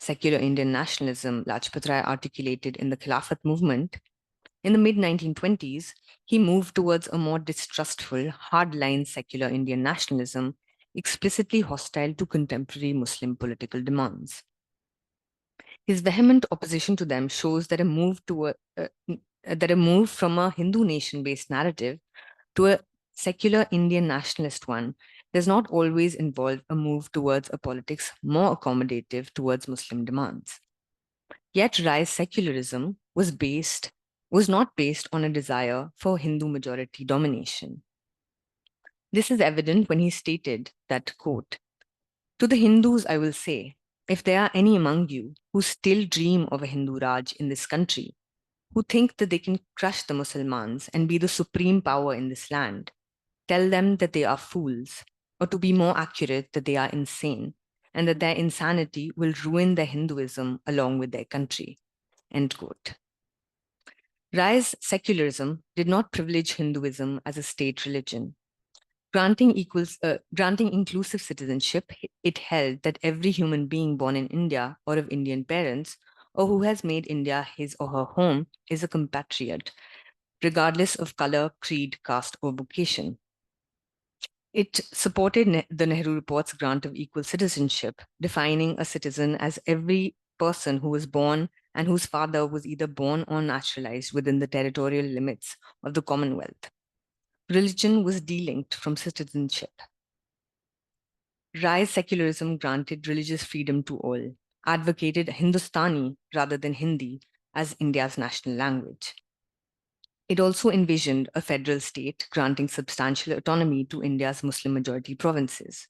secular Indian nationalism Lajpat Rai articulated in the Khilafat movement, in the mid-1920s, he moved towards a more distrustful, hardline secular Indian nationalism, explicitly hostile to contemporary Muslim political demands. His vehement opposition to them shows that a move from a Hindu nation-based narrative to a secular Indian nationalist one does not always involve a move towards a politics more accommodative towards Muslim demands. Yet Rai's secularism was not based on a desire for Hindu majority domination. This is evident when he stated that, quote, "To the Hindus I will say, if there are any among you who still dream of a Hindu Raj in this country, who think that they can crush the Muslimans and be the supreme power in this land, tell them that they are fools, or to be more accurate, that they are insane, and that their insanity will ruin their Hinduism along with their country." End quote. Rai's secularism did not privilege Hinduism as a state religion. Granting inclusive citizenship, it held that every human being born in India or of Indian parents, or who has made India his or her home, is a compatriot, regardless of color, creed, caste, or vocation. It supported the Nehru Report's grant of equal citizenship, defining a citizen as every person who was born and whose father was either born or naturalized within the territorial limits of the Commonwealth. Religion was delinked from citizenship. Rai's secularism granted religious freedom to all, advocated Hindustani rather than Hindi as India's national language. It also envisioned a federal state granting substantial autonomy to India's Muslim-majority provinces.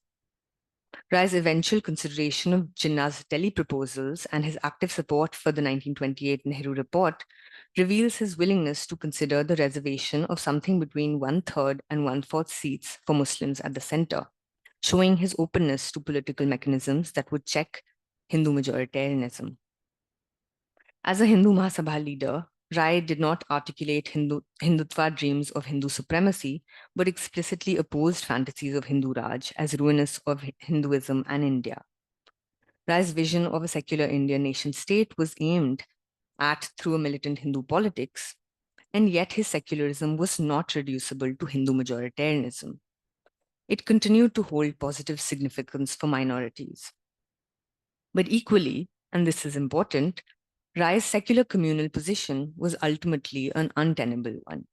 Rai's eventual consideration of Jinnah's Delhi proposals and his active support for the 1928 Nehru Report reveals his willingness to consider the reservation of something between 1/3 and 1/4 seats for Muslims at the center, showing his openness to political mechanisms that would check Hindu majoritarianism. As a Hindu Mahasabha leader, Rai did not articulate Hindutva dreams of Hindu supremacy, but explicitly opposed fantasies of Hindu Raj as ruinous of Hinduism and India. Rai's vision of a secular Indian nation state was aimed at through a militant Hindu politics, and yet his secularism was not reducible to Hindu majoritarianism. It continued to hold positive significance for minorities. But equally, and this is important, Rai's secular communal position was ultimately an untenable one.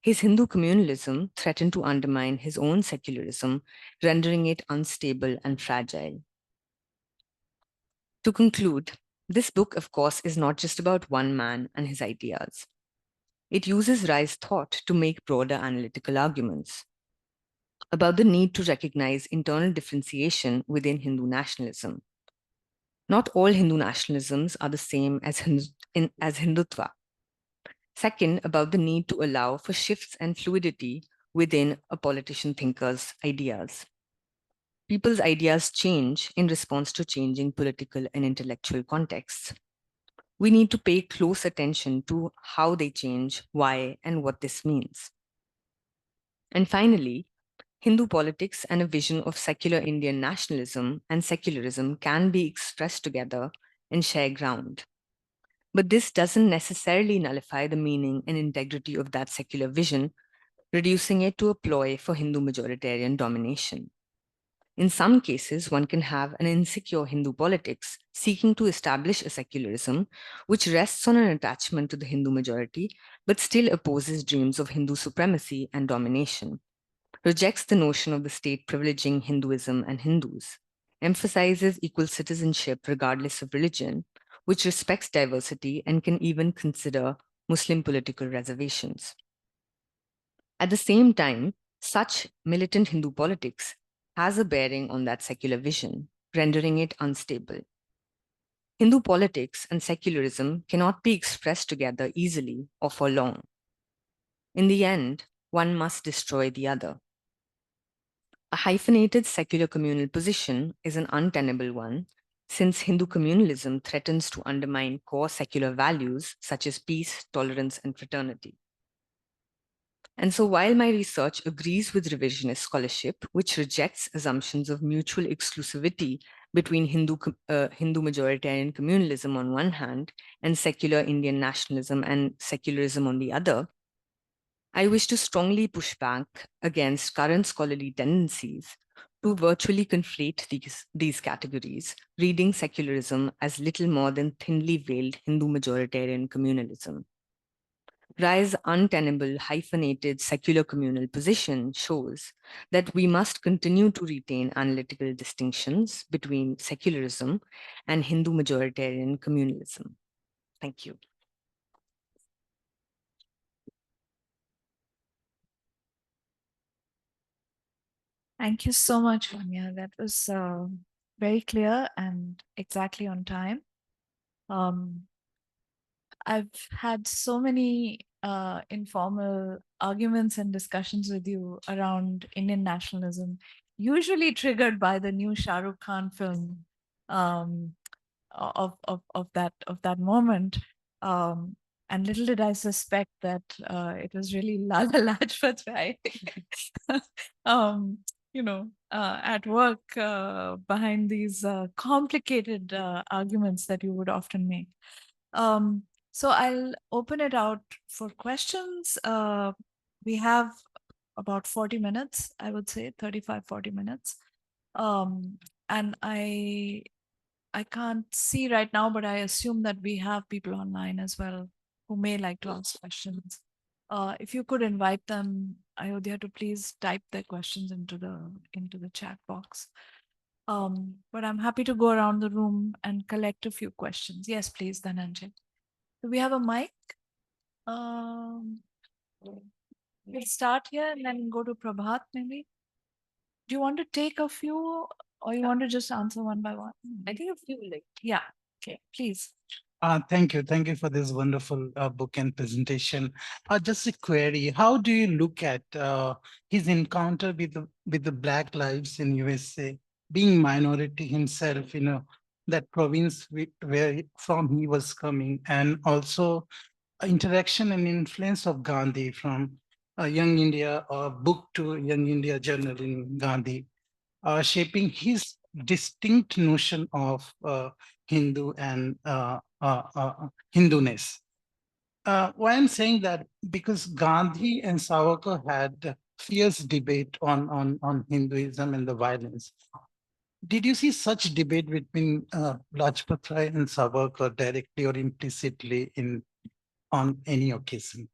His Hindu communalism threatened to undermine his own secularism, rendering it unstable and fragile. To conclude, this book, of course, is not just about one man and his ideas. It uses Rai's thought to make broader analytical arguments about the need to recognize internal differentiation within Hindu nationalism. Not all Hindu nationalisms are the same as Hindutva. Second, about the need to allow for shifts and fluidity within a politician thinker's ideas. People's ideas change in response to changing political and intellectual contexts. We need to pay close attention to how they change, why, and what this means. And finally, Hindu politics and a vision of secular Indian nationalism and secularism can be expressed together and share ground. But this doesn't necessarily nullify the meaning and integrity of that secular vision, reducing it to a ploy for Hindu majoritarian domination. In some cases, one can have an insecure Hindu politics seeking to establish a secularism which rests on an attachment to the Hindu majority, but still opposes dreams of Hindu supremacy and domination, rejects the notion of the state privileging Hinduism and Hindus, emphasizes equal citizenship regardless of religion, which respects diversity and can even consider Muslim political reservations. At the same time, such militant Hindu politics has a bearing on that secular vision, rendering it unstable. Hindu politics and secularism cannot be expressed together easily or for long. In the end, one must destroy the other. A hyphenated secular communal position is an untenable one, since Hindu communalism threatens to undermine core secular values such as peace, tolerance, and fraternity. And so while my research agrees with revisionist scholarship, which rejects assumptions of mutual exclusivity between Hindu majoritarian communalism on one hand and secular Indian nationalism and secularism on the other, I wish to strongly push back against current scholarly tendencies to virtually conflate these categories, reading secularism as little more than thinly veiled Hindu majoritarian communalism. Rai's untenable hyphenated secular communal position shows that we must continue to retain analytical distinctions between secularism and Hindu majoritarian communalism. Thank you. Thank you so much, Vanya. That was very clear and exactly on time. I've had so many informal arguments and discussions with you around Indian nationalism, usually triggered by the new Shah Rukh Khan film of that moment. And little did I suspect that it was really Lala Lajpat Rai, at work behind these complicated arguments that you would often make. So I'll open it out for questions. We have about 40 minutes, I would say 35, 40 minutes. And I can't see right now, but I assume that we have people online as well who may like to ask questions. If you could invite them, Ayodhya, to please type their questions into the chat box. But I'm happy to go around the room and collect a few questions. Yes, please, Dhananjay. Do we have a mic? We'll start here and then go to Prabhat, maybe. Do you want to take a few or you want to just answer one by one? I think a few, yeah. Okay, please. Thank you. Thank you for this wonderful book and presentation. Just a query. How do you look at his encounter with the Black lives in USA, being minority himself, that province from he was coming, and also interaction and influence of Gandhi from Young India or book to Young India journal in Gandhi, shaping his distinct notion of Hindu and Hinduness. Why I'm saying that, because Gandhi and Savarkar had a fierce debate on Hinduism and the violence. Did you see such debate between Lajpat Rai and Savarkar directly or implicitly on any occasion?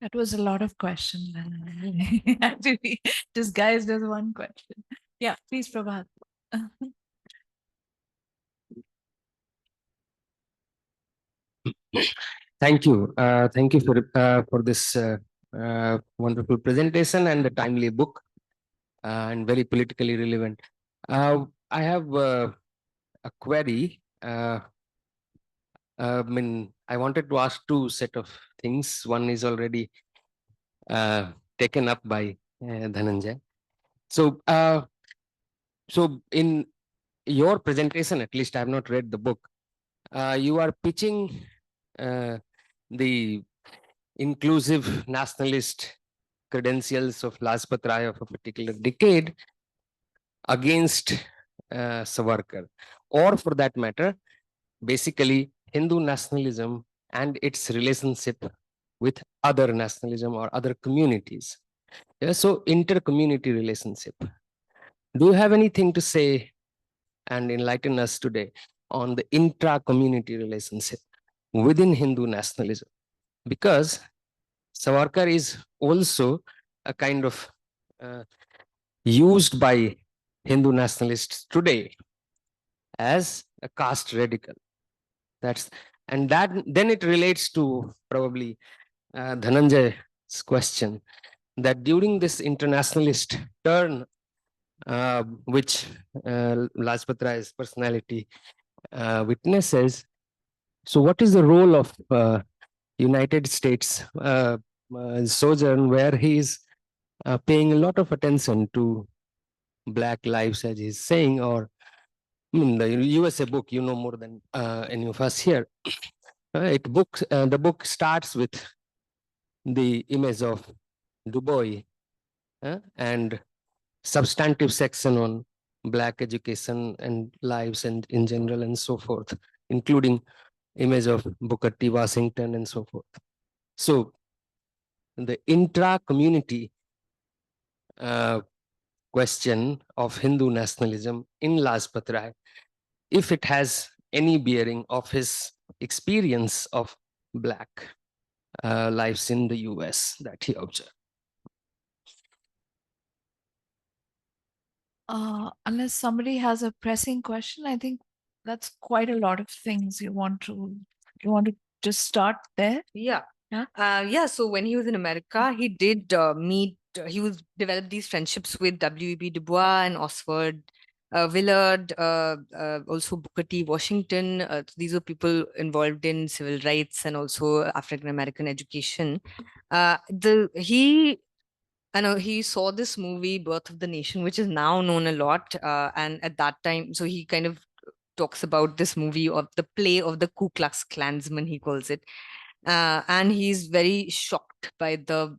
That was a lot of questions. Actually, disguised as one question. Yeah, please, Prabhat. Thank you. Thank you for this wonderful presentation and the timely book and very politically relevant. I have a query. I wanted to ask two set of things. One is already taken up by Dhananjay. So, so in your presentation, at least I have not read the book. You are pitching the inclusive nationalist credentials of Lajpat Rai of a particular decade against Savarkar. or for that matter, basically Hindu nationalism and its relationship with other nationalism or other communities. Yeah, so inter-community relationship. Do you have anything to say and enlighten us today on the intra-community relationship within Hindu nationalism? Because Savarkar is also a kind of used by Hindu nationalists today as a caste radical. That's and that then it relates to probably Dhananjay's question that during this internationalist turn, which Lajpat Rai's personality witnesses. So, what is the role of United States sojourn, where he is paying a lot of attention to Black lives, as he's saying, or I mean, the USA book, you know more than any of us here. The book starts with the image of Du Bois and substantive section on Black education and lives and in general and so forth, including image of Booker T. Washington and so forth. So the intra-community question of Hindu nationalism in Lajpat Rai, if it has any bearing of his experience of Black lives in the US that he observed. Unless somebody has a pressing question, I think that's quite a lot of things you want to just start there. Yeah. Yeah. Yeah. So when he was in America, he did meet, developed these friendships with W.E.B. Du Bois and Oswald Willard, also Booker T. Washington. These were people involved in civil rights and also African American education. I know he saw this movie, Birth of the Nation, which is now known a lot. And at that time, so he kind of talks about this movie of the play of the Ku Klux Klansman, he calls it. And he's very shocked by the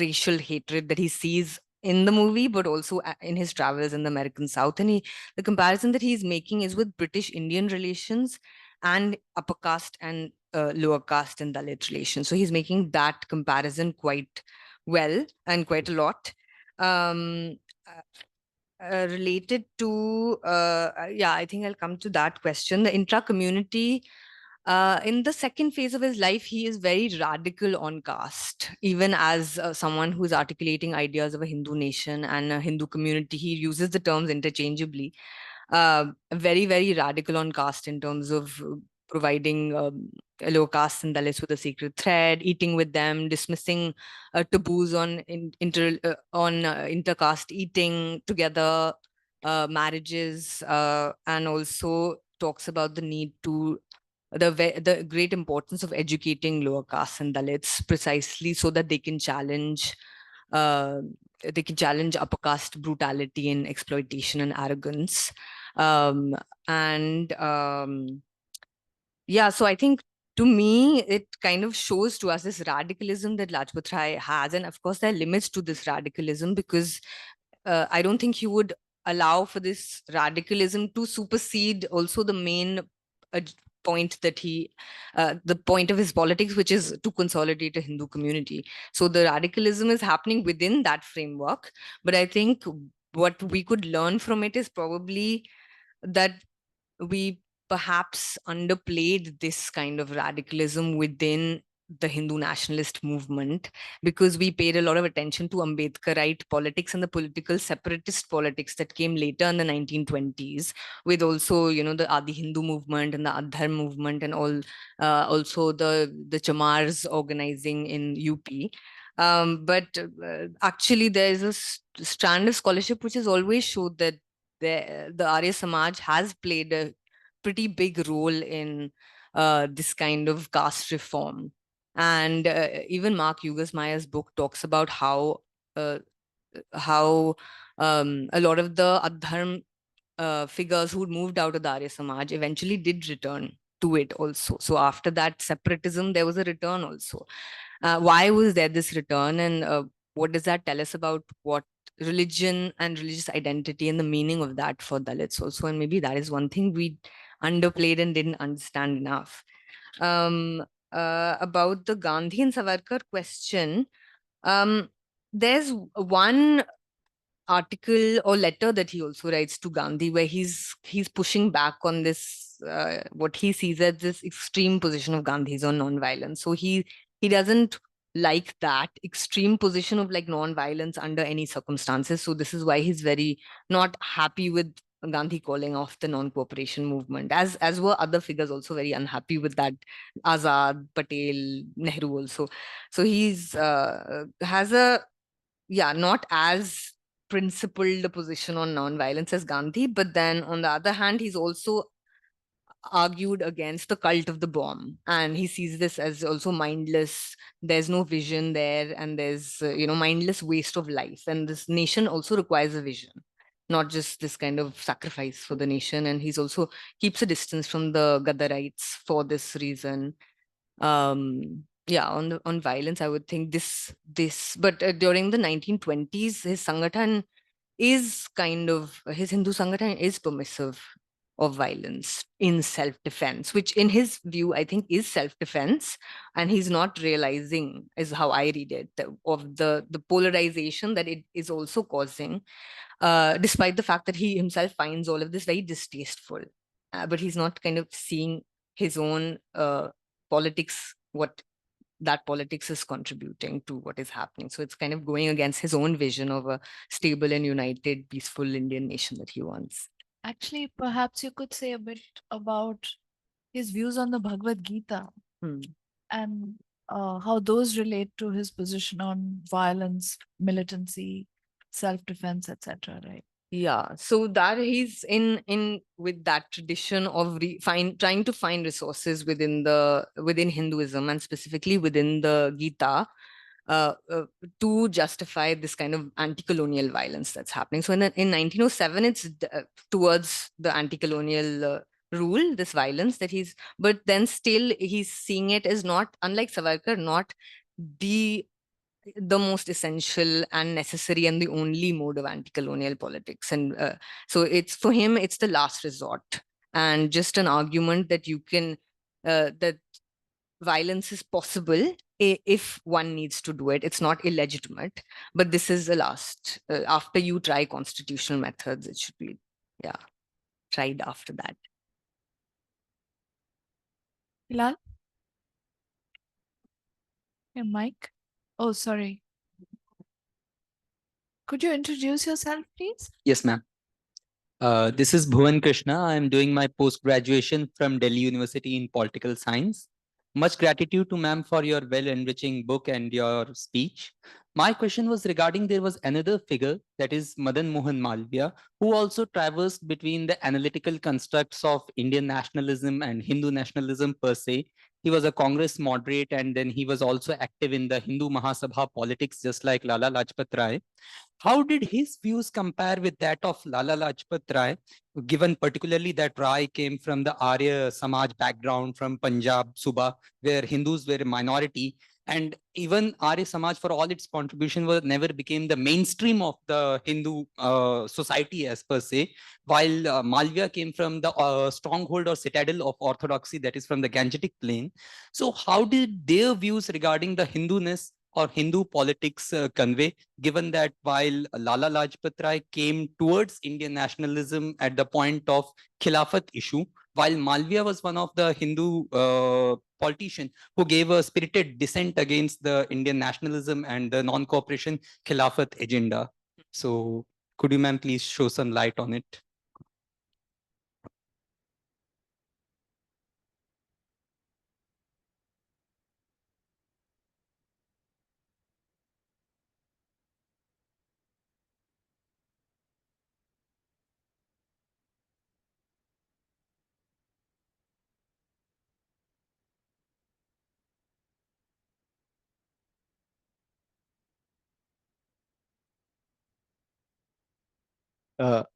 racial hatred that he sees in the movie, but also in his travels in the American South. And the comparison that he's making is with British Indian relations and upper caste and lower caste and Dalit relations. So he's making that comparison quite well and quite a lot. Related to, yeah, I think I'll come to that question. The intra-community, in the second phase of his life, he is very radical on caste. Even as someone who's articulating ideas of a Hindu nation and a Hindu community, he uses the terms interchangeably. Very, very radical on caste in terms of providing low caste and Dalits with a secret thread, eating with them, dismissing taboos on intercaste eating together, marriages, and also talks about the need to the great importance of educating lower castes and Dalits precisely so that they can challenge upper caste brutality and exploitation and arrogance. Yeah, so I think to me, it kind of shows to us this radicalism that Lajpat Rai has. And of course, there are limits to this radicalism because I don't think he would allow for this radicalism to supersede also the main point that the point of his politics, which is to consolidate a Hindu community. So the radicalism is happening within that framework. But I think what we could learn from it is probably that we perhaps underplayed this kind of radicalism within the Hindu nationalist movement because we paid a lot of attention to Ambedkarite politics and the political separatist politics that came later in the 1920s, with also, the Adi Hindu movement and the Adhar movement and all, also the Chamars organizing in UP. But actually, there is a strand of scholarship which has always showed that the Arya Samaj has played a pretty big role in this kind of caste reform. And even Mark Yugasmayer's book talks about how a lot of the Adharm figures who moved out of the Arya Samaj eventually did return to it also. So after that separatism, there was a return also. Why was there this return, and what does that tell us about what religion and religious identity and the meaning of that for Dalits also. And maybe that is one thing we underplayed and didn't understand enough. About the Gandhi and Savarkar question, there's one article or letter that he also writes to Gandhi where he's pushing back on this what he sees as this extreme position of Gandhi's on non-violence. So he doesn't like that extreme position of like non-violence under any circumstances. So this is why he's very not happy with Gandhi calling off the non-cooperation movement, as were other figures also very unhappy with that, Azad, Patel, Nehru also. So he's has a not as principled a position on non-violence as Gandhi, but then on the other hand, he's also argued against the cult of the bomb, and he sees this as also mindless. There's no vision there, and there's mindless waste of life. And this nation also requires a vision, not just this kind of sacrifice for the nation. And he's also keeps a distance from the Gaddarites for this reason. On violence, I would think this but during the 1920s, his Sangathan is his Hindu Sangathan is permissive of violence in self-defense, which in his view, I think is self-defense. And he's not realizing, is how I read it, of the polarization that it is also causing, despite the fact that he himself finds all of this very distasteful. But he's not kind of seeing his own politics, what that politics is contributing to what is happening. So it's kind of going against his own vision of a stable and united, peaceful Indian nation that he wants. Actually, perhaps you could say a bit about his views on the Bhagavad Gita and how those relate to his position on violence, militancy, self-defense, etc. Right? Yeah, so that he's in with that tradition of trying to find resources within Hinduism, and specifically within the Gita, to justify this kind of anti-colonial violence that's happening. So in 1907, it's towards the anti-colonial rule, this violence that but then still he's seeing it as not, unlike Savarkar, not the most essential and necessary and the only mode of anti-colonial politics. And so it's, for him, it's the last resort, and just an argument that you can that violence is possible if one needs to do it. It's not illegitimate, but this is the last. After you try constitutional methods, it should be tried after that. Hilal? Your mic? Oh, sorry. Could you introduce yourself, please? Yes, ma'am. This is Bhuvan Krishna. I'm doing my post-graduation from Delhi University in political science. Much gratitude to ma'am for your well-enriching book and your speech. My question was regarding, there was another figure, that is Madan Mohan Malviya, who also traversed between the analytical constructs of Indian nationalism and Hindu nationalism per se. He was a Congress moderate, and then he was also active in the Hindu Mahasabha politics, just like Lala Lajpat Rai. How did his views compare with that of Lala Lajpat Rai, given particularly that Rai came from the Arya Samaj background from Punjab, Suba, where Hindus were a minority, and even Arya Samaj, for all its contribution, never became the mainstream of the Hindu society as per se, while Malviya came from the stronghold or citadel of orthodoxy, that is from the Gangetic plain. So how did their views regarding the Hinduness or Hindu politics convey, given that while Lala Lajpat Rai came towards Indian nationalism at the point of Khilafat issue, while Malviya was one of the Hindu politicians who gave a spirited dissent against the Indian nationalism and the non-cooperation Khilafat agenda. So could you, ma'am, please show some light on it?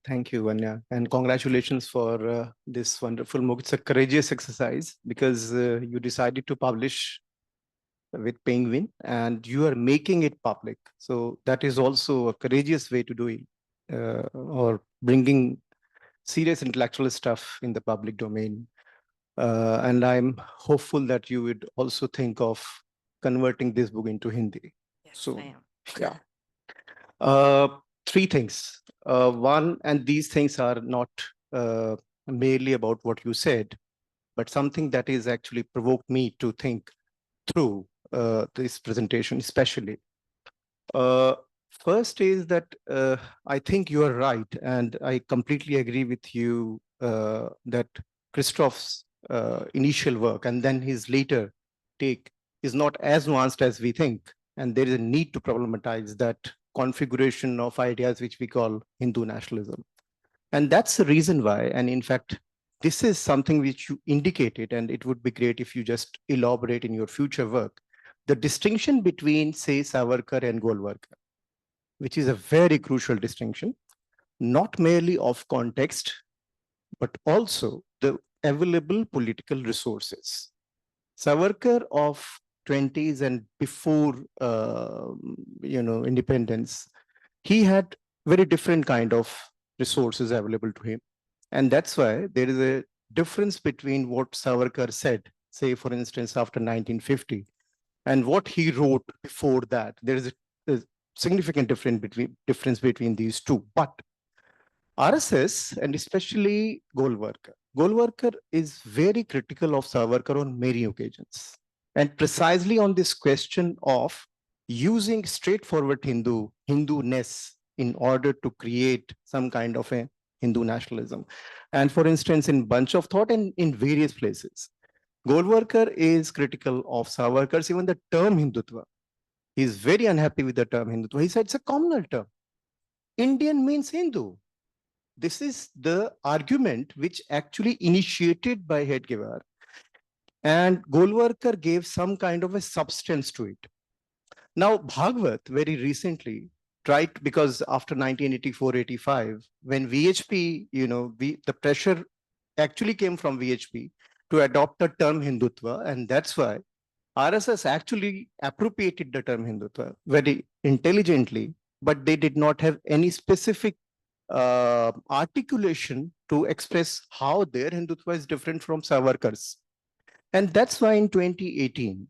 Thank you, Vanya, and congratulations for this wonderful book. It's a courageous exercise because you decided to publish with Penguin, and you are making it public. So that is also a courageous way to do it, or bringing serious intellectual stuff in the public domain. And I'm hopeful that you would also think of converting this book into Hindi. Yes, So, I am. yeah. Three things. One, and these things are not merely about what you said, but something that is actually provoked me to think through this presentation, especially. Uh, First is that I think you are right, and I completely agree with you that Christoph's initial work and then his later take is not as nuanced as we think, and there is a need to problematize that configuration of ideas which we call Hindu nationalism. And that's the reason why, and in fact, this is something which you indicated, and it would be great if you just elaborate in your future work, the distinction between, say, Savarkar and Golwalkar, which is a very crucial distinction, not merely of context, but also the available political resources. Savarkar of 20s and before, independence, he had very different kind of resources available to him. And that's why there is a difference between what Savarkar said, say, for instance, after 1950, and what he wrote before that. There is a significant difference between these two. But RSS, and especially Golwalkar is very critical of Savarkar on many occasions. And precisely on this question of using straightforward Hindu-ness in order to create some kind of a Hindu nationalism. And for instance, in Bunch of Thought and in various places, Golwalkar is critical of Savarkar's even the term Hindutva. He is very unhappy with the term Hindutva. He said it's a communal term. Indian means Hindu. This is the argument which actually initiated by Hedgewar. And Golwalkar gave some kind of a substance to it. Now, Bhagavat very recently tried, because after 1984-85, when VHP, the pressure actually came from VHP to adopt the term Hindutva, and that's why RSS actually appropriated the term Hindutva very intelligently, but they did not have any specific articulation to express how their Hindutva is different from Savarkar's. And that's why in 2018,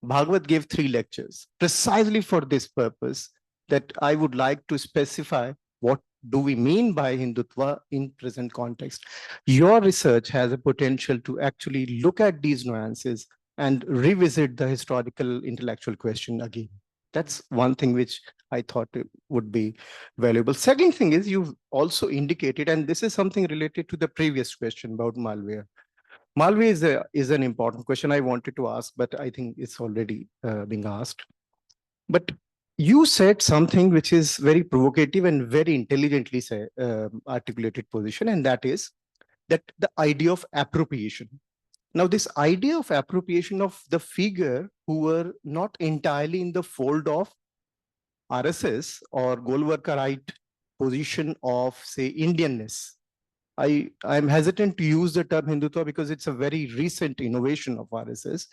Bhagavat gave 3 lectures precisely for this purpose, that I would like to specify what do we mean by Hindutva in present context. Your research has a potential to actually look at these nuances and revisit the historical intellectual question again. That's one thing which I thought would be valuable. Second thing is, you've also indicated, and this is something related to the previous question about malware. Malware is an important question I wanted to ask, but I think it's already being asked. But you said something which is very provocative and very intelligently articulated position, and that is that the idea of appropriation. Now, this idea of appropriation of the figure who were not entirely in the fold of RSS or Golwalkarite position of, say, Indianness. I'm hesitant to use the term Hindutva because it's a very recent innovation of RSS.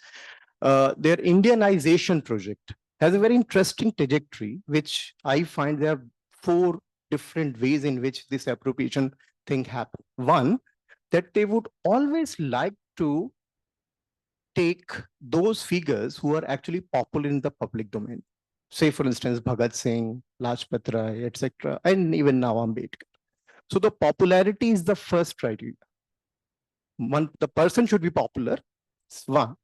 Their Indianization project has a very interesting trajectory, which I find there are 4 different ways in which this appropriation thing happens. One, that they would always like to take those figures who are actually popular in the public domain. Say, for instance, Bhagat Singh, Lajpat Rai, etc., and even now Ambedkar. So the popularity is the first criteria. The person should be popular. One.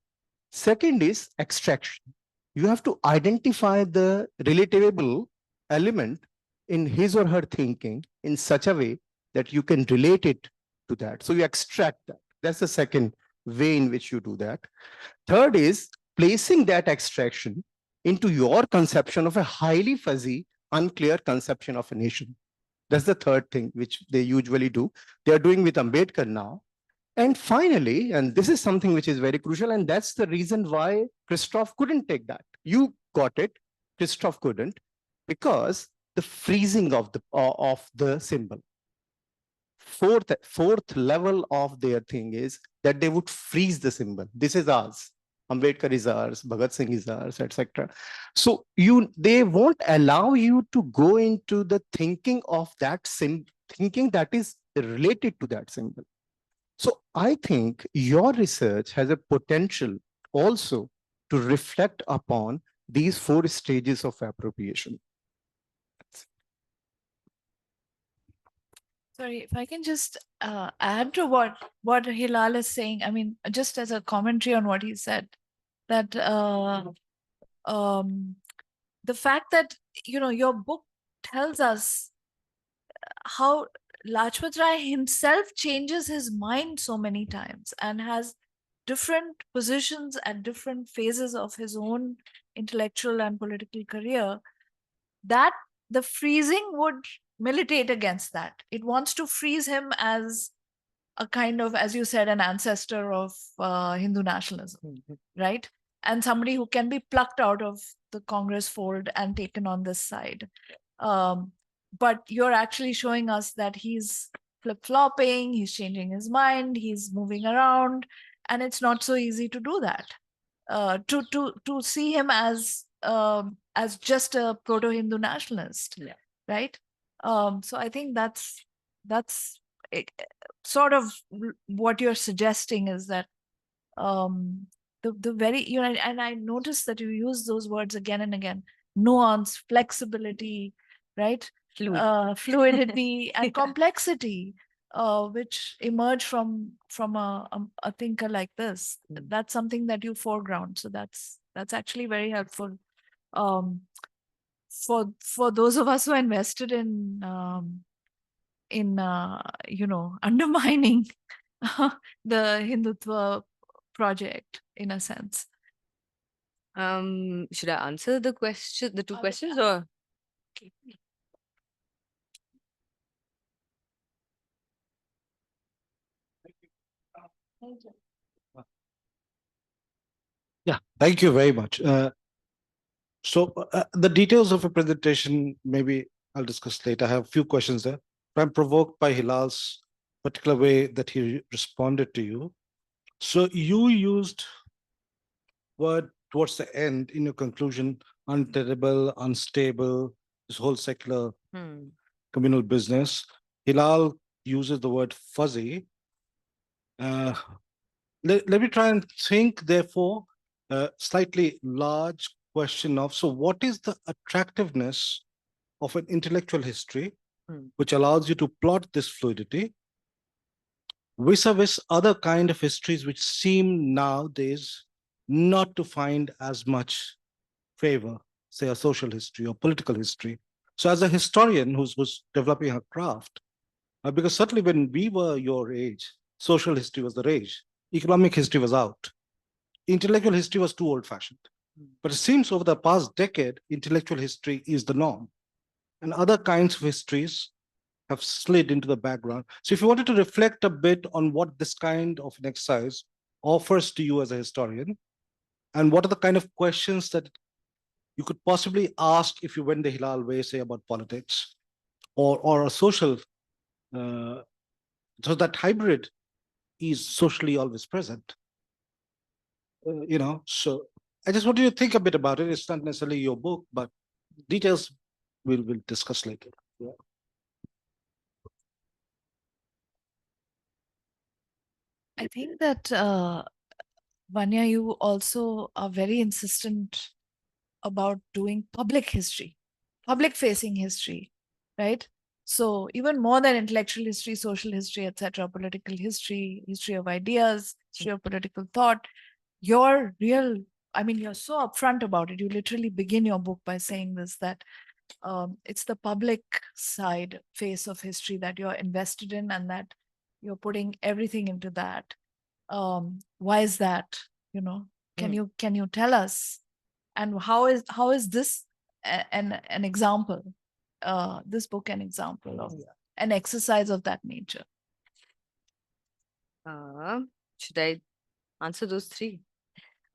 Second is extraction. You have to identify the relatable element in his or her thinking in such a way that you can relate it to that. So you extract that. That's the second way in which you do that. Third is placing that extraction into your conception of a highly fuzzy, unclear conception of a nation. That's the third thing which they usually do. They are doing with Ambedkar now. And finally, and this is something which is very crucial, and that's the reason why Christoph couldn't take that. You got it, Christoph couldn't, because the freezing of the symbol. Fourth level of their thing is that they would freeze the symbol. This is ours. Ambedkar is ours, Bhagat Singh is ours, etc. So they won't allow you to go into the thinking of that thinking that is related to that symbol. So I think your research has a potential also to reflect upon these 4 stages of appropriation. Sorry, if I can just add to what Hilal is saying. I mean, just as a commentary on what he said, that the fact that your book tells us how Lajpat Rai himself changes his mind so many times and has different positions at different phases of his own intellectual and political career, that the freezing would militate against that. It wants to freeze him as a kind of, as you said, an ancestor of Hindu nationalism, right? And somebody who can be plucked out of the Congress fold and taken on this side. But you're actually showing us that he's flip-flopping, he's changing his mind, he's moving around, and it's not so easy to do that. To see him as just a proto-Hindu nationalist, right? So I think that's sort of what you're suggesting, is that the very, and I noticed that you use those words again and again: nuance, flexibility, right? Fluidity and complexity, which emerge from a thinker like this. That's something that you foreground. So that's actually very helpful for those of us who are invested in undermining the Hindutva project, in a sense. Should I answer the two questions, or? Yeah, thank you very much. So the details of a presentation, maybe I'll discuss later. I have a few questions there. I'm provoked by Hilal's particular way that he responded to you. So you used word towards the end in your conclusion: untenable, unstable, this whole secular communal business. Hilal uses the word fuzzy. Let me try and think, therefore, slightly large question of, so what is the attractiveness of an intellectual history which allows you to plot this fluidity vis-a-vis other kind of histories which seem nowadays not to find as much favor, say a social history or political history? So as a historian who's developing a craft, because certainly when we were your age, social history was the rage, economic history was out, intellectual history was too old-fashioned. But it seems over the past decade, intellectual history is the norm, and other kinds of histories have slid into the background. So if you wanted to reflect a bit on what this kind of an exercise offers to you as a historian, and what are the kind of questions that you could possibly ask if you went the Hilal way, say about politics or a social, so that hybrid is socially always present. So I just want you to think a bit about it. It's not necessarily your book, but details we'll discuss later. Yeah. I think that Vanya, you also are very insistent about doing public history, public-facing history, right? So even more than intellectual history, social history, etc., political history, history of ideas, history of political thought, you're so upfront about it. You literally begin your book by saying this, that it's the public side face of history that you're invested in, and that you're putting everything into that. Why is that? Can you tell us? And how is this an example? This book an example of an exercise of that nature? Should I answer those three?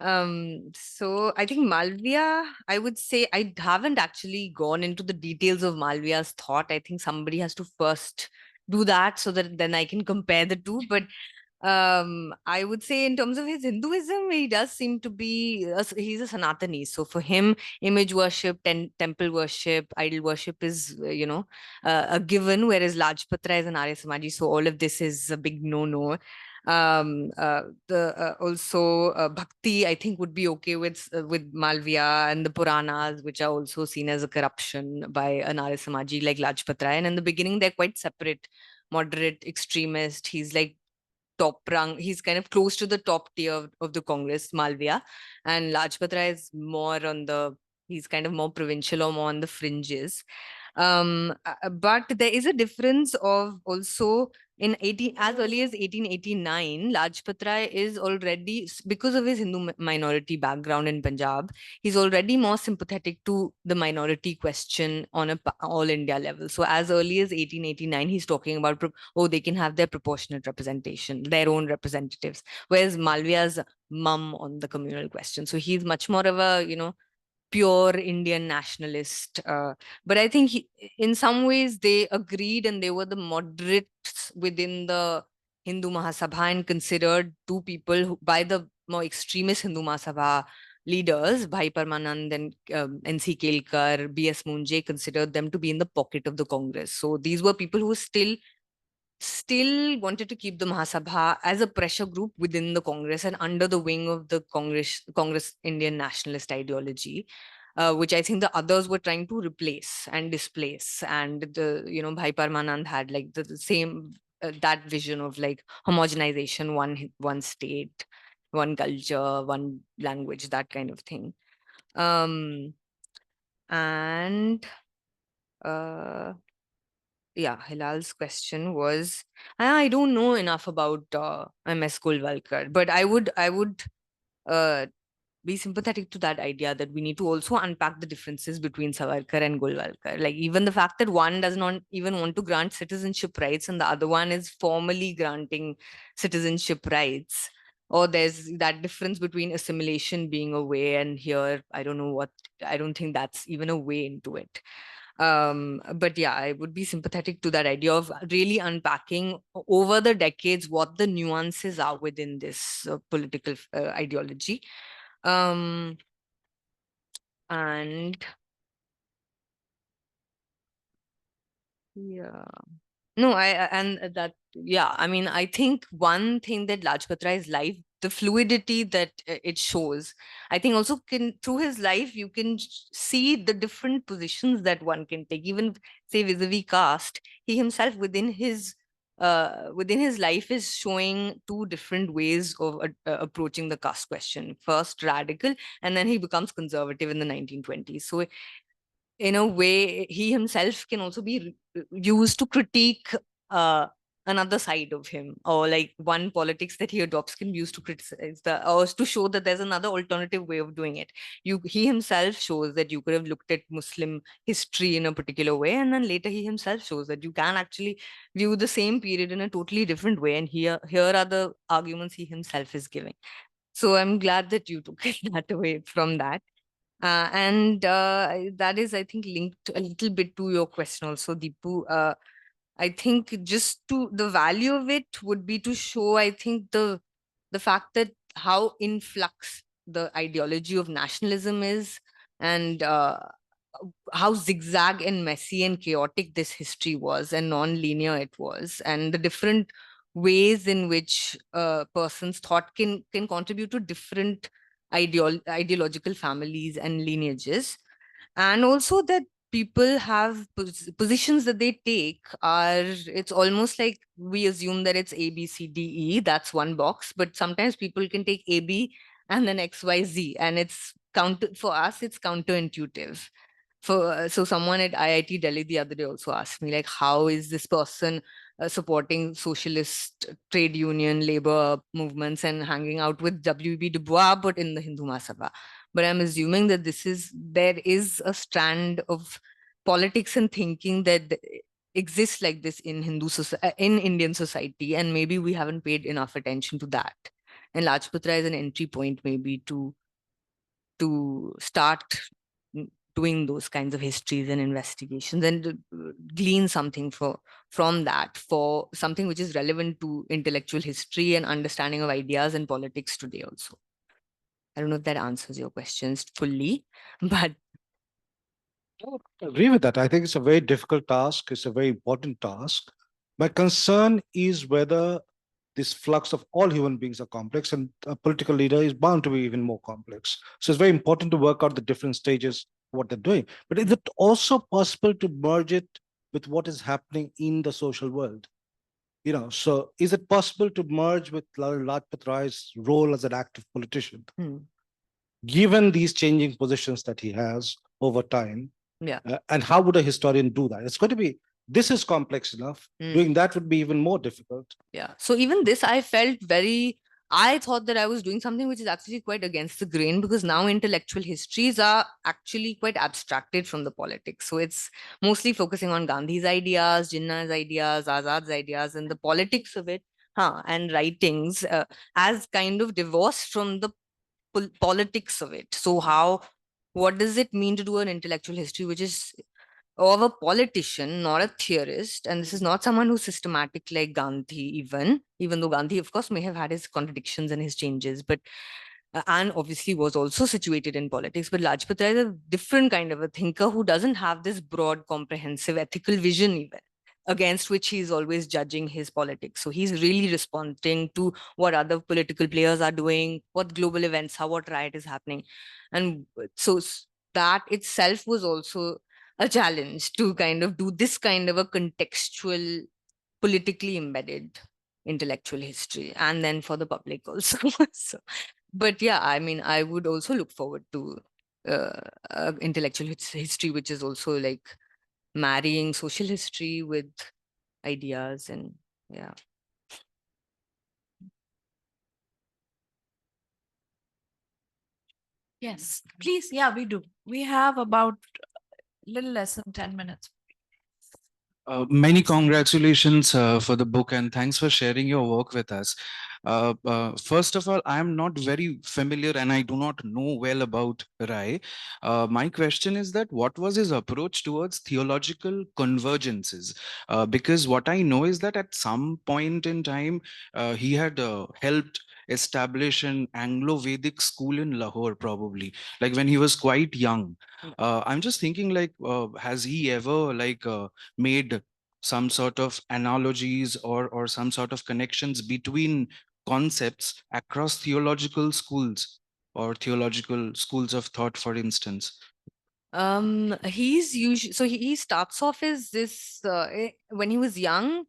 So I think Malviya, I would say I haven't actually gone into the details of Malviya's thought. I think somebody has to first do that so that then I can compare the two. But I would say in terms of his Hinduism, he does seem to be, he's a Sanatani. So for him, image worship, temple worship, idol worship is, a given, whereas Lajpat Rai is an Arya Samaji. So all of this is a big no-no. Also Bhakti, I think, would be okay with Malviya and the Puranas, which are also seen as a corruption by an Arya Samaji like Lajpat Rai. And in the beginning, they're quite separate, moderate, extremist. He's like top rung. He's kind of close to the top tier of the Congress, Malviya. And Lajpat Rai is more on he's kind of more provincial or more on the fringes. But there is a difference of also in as early as 1889, Lajpat Rai is already, because of his Hindu minority background in Punjab, he's already more sympathetic to the minority question on a all India level. So as early as 1889, he's talking about, they can have their proportionate representation, their own representatives, whereas Malviya's mum on the communal question. So he's much more of a, pure Indian nationalist. But I think in some ways they agreed, and they were the moderates within the Hindu Mahasabha and considered two people by the more extremist Hindu Mahasabha leaders, Bhai Parmanand and N.C. Kelkar, B.S. Munje, considered them to be in the pocket of the Congress. So these were people who still wanted to keep the Mahasabha as a pressure group within the Congress and under the wing of the Congress Indian nationalist ideology, which I think the others were trying to replace and displace. And Bhai Parmanand had like the same that vision of like homogenization, one state, one culture, one language, that kind of thing. And yeah, Hilal's question was, I don't know enough about MS Golwalkar, but I would be sympathetic to that idea that we need to also unpack the differences between Savarkar and Golwalkar. Like even the fact that one does not even want to grant citizenship rights and the other one is formally granting citizenship rights, or there's that difference between assimilation being a way and here, I don't think that's even a way into it. But yeah, I would be sympathetic to that idea of really unpacking over the decades what the nuances are within this political ideology. And yeah, no, I mean, I think one thing that Lajpat Rai's life, the fluidity that it shows, I think also through his life, you can see the different positions that one can take, even say vis-a-vis caste. He himself within his life is showing two different ways of approaching the caste question. First radical, and then he becomes conservative in the 1920s. So in a way, he himself can also be used to critique another side of him, or like one politics that he adopts can be used to criticize or to show that there's another alternative way of doing it. He himself shows that you could have looked at Muslim history in a particular way, and then later he himself shows that you can actually view the same period in a totally different way. And here are the arguments he himself is giving. So I'm glad that you took that away from that. And that is, I think, linked a little bit to your question also, Deepu. I think just the value of it would be to show, I think, the fact that how in flux the ideology of nationalism is, and how zigzag and messy and chaotic this history was and non-linear it was, and the different ways in which a person's thought can contribute to different ideological families and lineages. And also that people have positions that they take it's almost like we assume that it's A, B, C, D, E, that's one box, but sometimes people can take A, B and then X, Y, Z, and for us, it's counterintuitive. So someone at IIT Delhi the other day also asked me, like, how is this person supporting socialist trade union labor movements and hanging out with W.E.B. Du Bois, but in the Hindu Mahasabha? But I'm assuming that there is a strand of politics and thinking that exists like this in in Indian society, and maybe we haven't paid enough attention to that. And Lajpat Rai is an entry point maybe to start doing those kinds of histories and investigations and glean something from that for something which is relevant to intellectual history and understanding of ideas and politics today also. I don't know if that answers your questions fully, but I agree with that. I think it's a very difficult task. It's a very important task. My concern is whether this flux of all human beings are complex, and a political leader is bound to be even more complex. So it's very important to work out the different stages of what they're doing. But is it also possible to merge it with what is happening in the social world? So is it possible to merge with Lala Lajpat Rai's role as an active politician, given these changing positions that he has over time? yeah. And how would a historian do that? It's going to be, this is complex enough. Doing that would be even more difficult. Yeah. So even this, I thought that I was doing something which is actually quite against the grain, because now intellectual histories are actually quite abstracted from the politics. So it's mostly focusing on Gandhi's ideas, Jinnah's ideas, Azad's ideas, and the politics of it, and writings as kind of divorced from the politics of it. So what does it mean to do an intellectual history which is of a politician, not a theorist? And this is not someone who's systematic like Gandhi, even though Gandhi, of course, may have had his contradictions and his changes, but and obviously was also situated in politics. But Lajpat Rai is a different kind of a thinker who doesn't have this broad, comprehensive ethical vision even, against which he's always judging his politics. So he's really responding to what other political players are doing, what global events, what riot is happening. And so that itself was also a challenge to kind of do this kind of a contextual, politically embedded intellectual history, and then for the public also. So, but yeah, I mean, I would also look forward to intellectual history, which is also like marrying social history with ideas, and yeah. Yes, please. Yeah, we do. We have about a little less than 10 minutes. Many congratulations for the book, and thanks for sharing your work with us. First of all, I'm not very familiar and I do not know well about Rai. My question is that what was his approach towards theological convergences? Because what I know is that at some point in time, he had helped establish an Anglo-Vedic school in Lahore, probably, like when he was quite young. I'm just thinking, like, has he ever made some sort of analogies or some sort of connections between concepts across theological schools or theological schools of thought, for instance? He's usually, so he starts off as this when he was young.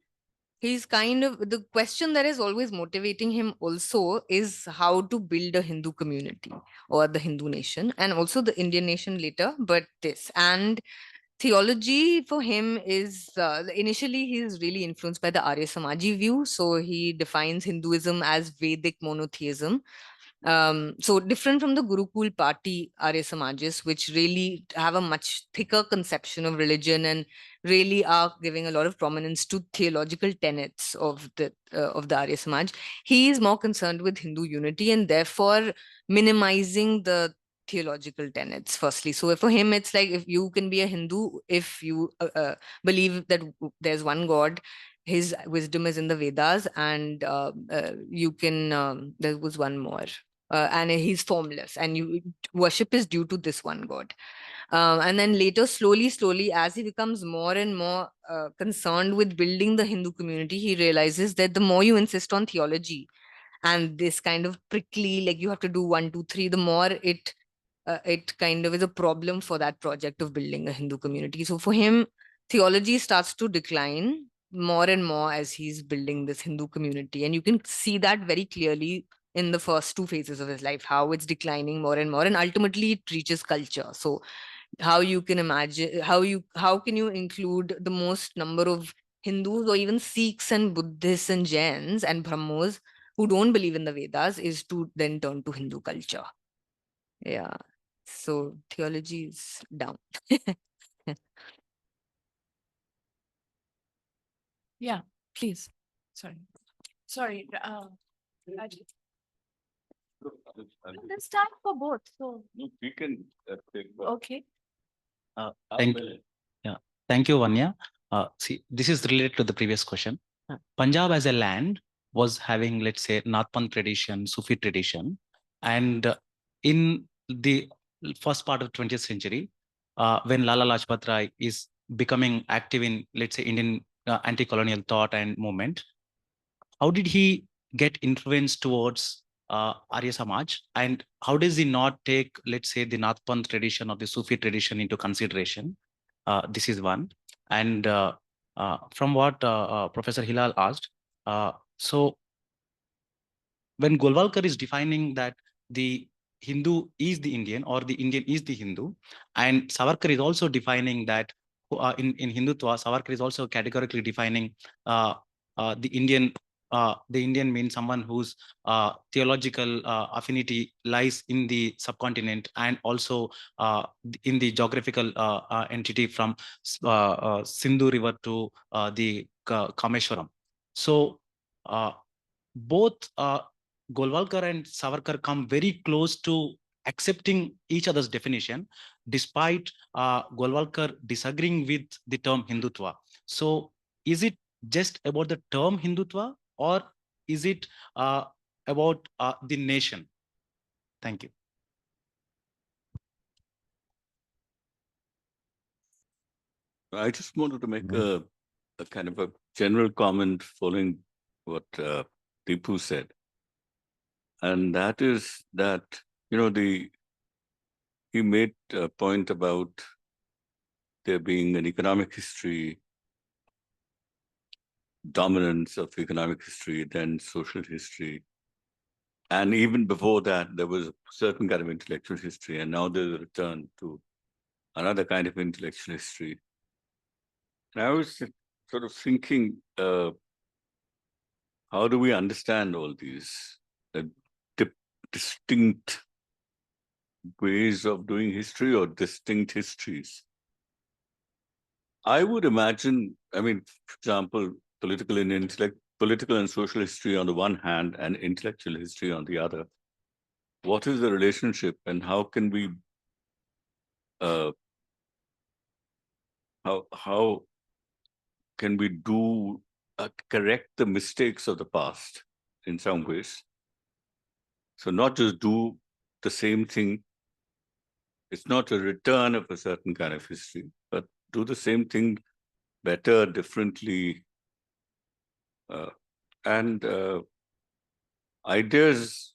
He's kind of, the question that is always motivating him also is how to build a Hindu community or the Hindu nation, and also the Indian nation later. But this, and theology for him is initially he's really influenced by the Arya Samaji view. So he defines Hinduism as Vedic monotheism. So different from the Gurukul party Arya Samajas, which really have a much thicker conception of religion and really are giving a lot of prominence to theological tenets of the Arya Samaj. He is more concerned with Hindu unity and therefore minimizing the theological tenets firstly. So for him, it's like, if you can be a Hindu, if you believe that there's one God, his wisdom is in the Vedas, and you can, there was one more. And he's formless, and you worship is due to this one God. And then later, slowly, as he becomes more and more concerned with building the Hindu community, he realizes that the more you insist on theology and this kind of prickly, like you have to do 1, 2, 3, the more it kind of is a problem for that project of building a Hindu community. So for him, theology starts to decline more and more as he's building this Hindu community. And you can see that very clearly in the first 2 phases of his life, how it's declining more and more, and ultimately it reaches culture. So how you can imagine, how can you include the most number of Hindus or even Sikhs and Buddhists and Jains and Brahmos who don't believe in the Vedas, is to then turn to Hindu culture. Yeah. So theology is down. Yeah, please. Sorry. Rajiv. There's time for both. So We can take okay. Thank you. Yeah, thank you, Vanya. See, this is related to the previous question. Punjab as a land was having, let's say, Nathpan tradition, Sufi tradition, and in the first part of 20th century, when Lala Lajpat Rai is becoming active in, let's say, Indian anti-colonial thought and movement, how did he get influence towards Arya Samaj, and how does he not take, let's say, the Nathpan tradition or the Sufi tradition into consideration? This is one. And from what Professor Hilal asked, so when Golwalkar is defining that the Hindu is the Indian or the Indian is the Hindu, and Savarkar is also defining that in Hindutva, Savarkar is also categorically defining the Indian. The Indian means someone whose theological affinity lies in the subcontinent and also in the geographical entity from Sindhu River to the Kameshwaram. So both Golwalkar and Savarkar come very close to accepting each other's definition, despite Golwalkar disagreeing with the term Hindutva. So is it just about the term Hindutva, or is it about the nation? Thank you. I just wanted to make a kind of a general comment following what Deepu said. And that is that, you know, he made a point about there being an economic history, dominance of economic history, then social history. And even before that, there was a certain kind of intellectual history. And now there's a return to another kind of intellectual history. And I was sort of thinking, how do we understand all these distinct ways of doing history or distinct histories? I would imagine, I mean, for example, political and social history on the one hand and intellectual history on the other. What is the relationship, and how can we how can we do correct the mistakes of the past in some ways? So not just do the same thing. It's not a return of a certain kind of history, but do the same thing better, differently, and ideas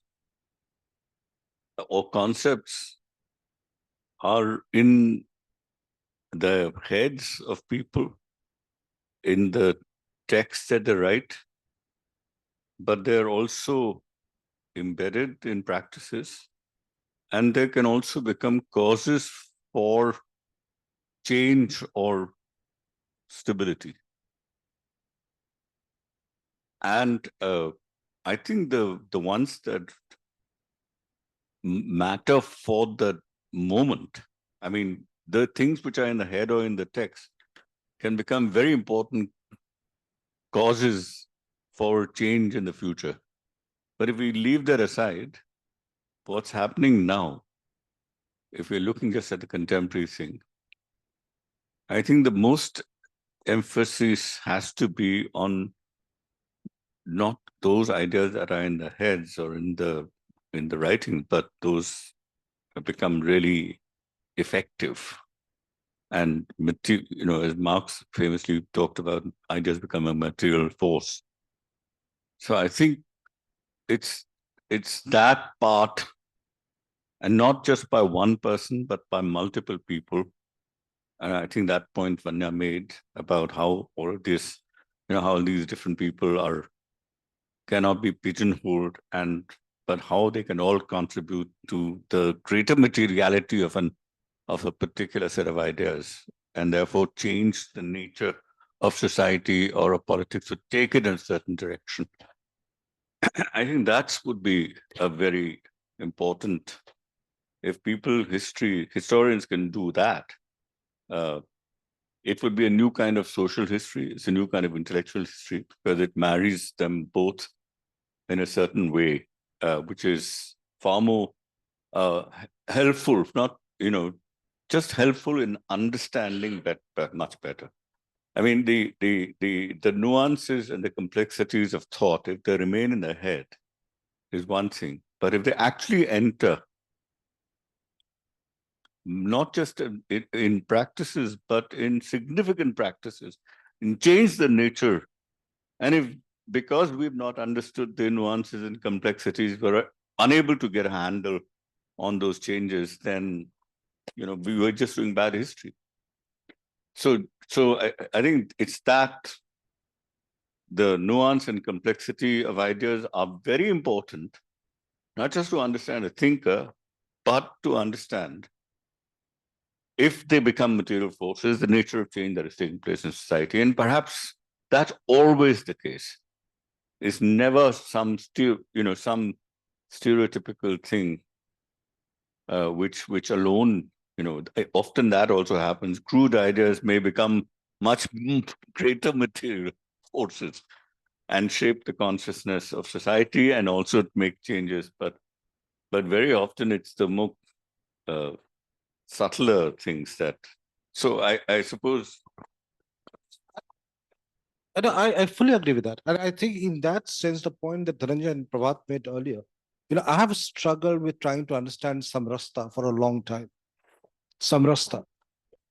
or concepts are in the heads of people, in the texts that they write, but they're also embedded in practices, and they can also become causes for change or stability. And I think the ones that matter for the moment, I mean, the things which are in the head or in the text can become very important causes for change in the future. But if we leave that aside, what's happening now, if we're looking just at the contemporary thing, I think the most emphasis has to be on not those ideas that are in the heads or in the writing, but those have become really effective. And you know, as Marx famously talked about, ideas become a material force. So I think it's that part, and not just by one person, but by multiple people. And I think that point Vanya made about how all of this, you know, how these different people cannot be pigeonholed, but how they can all contribute to the greater materiality of a particular set of ideas, and therefore change the nature of society or of politics, to take it in a certain direction. I think that would be a very important, if historians can do that, it would be a new kind of social history. It's a new kind of intellectual history, because it marries them both in a certain way, which is far more helpful, not, you know, just helpful in understanding that much better. I mean, the nuances and the complexities of thought, if they remain in the head, is one thing. But if they actually enter, not just in practices, but in significant practices, and change the nature, and if because we've not understood the nuances and complexities, we're unable to get a handle on those changes, then we were just doing bad history. So I think it's that the nuance and complexity of ideas are very important, not just to understand a thinker, but to understand if they become material forces, the nature of change that is taking place in society. And perhaps that's always the case. It's never some stereotypical thing, which alone, often that also happens. Crude ideas may become much greater material forces and shape the consciousness of society and also make changes. But very often it's the more subtler things that. So I suppose. And I fully agree with that. And I think in that sense, the point that Dhananjay and Prabhat made earlier, I have struggled with trying to understand Samrasta for a long time. Samrasta.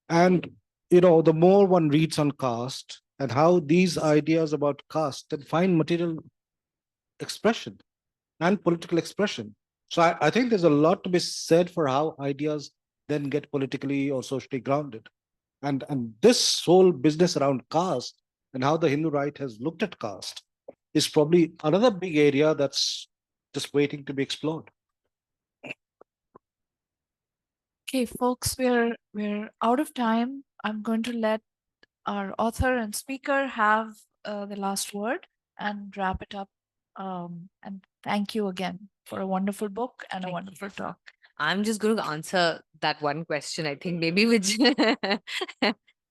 And, the more one reads on caste and how these ideas about caste then find material expression and political expression. So I think there's a lot to be said for how ideas then get politically or socially grounded. And this whole business around caste and how the Hindu right has looked at caste is probably another big area that's just waiting to be explored. Okay, folks, we're out of time. I'm going to let our author and speaker have the last word and wrap it up. And thank you again for a wonderful book and a wonderful talk. I'm just going to answer that one question, I think, maybe which,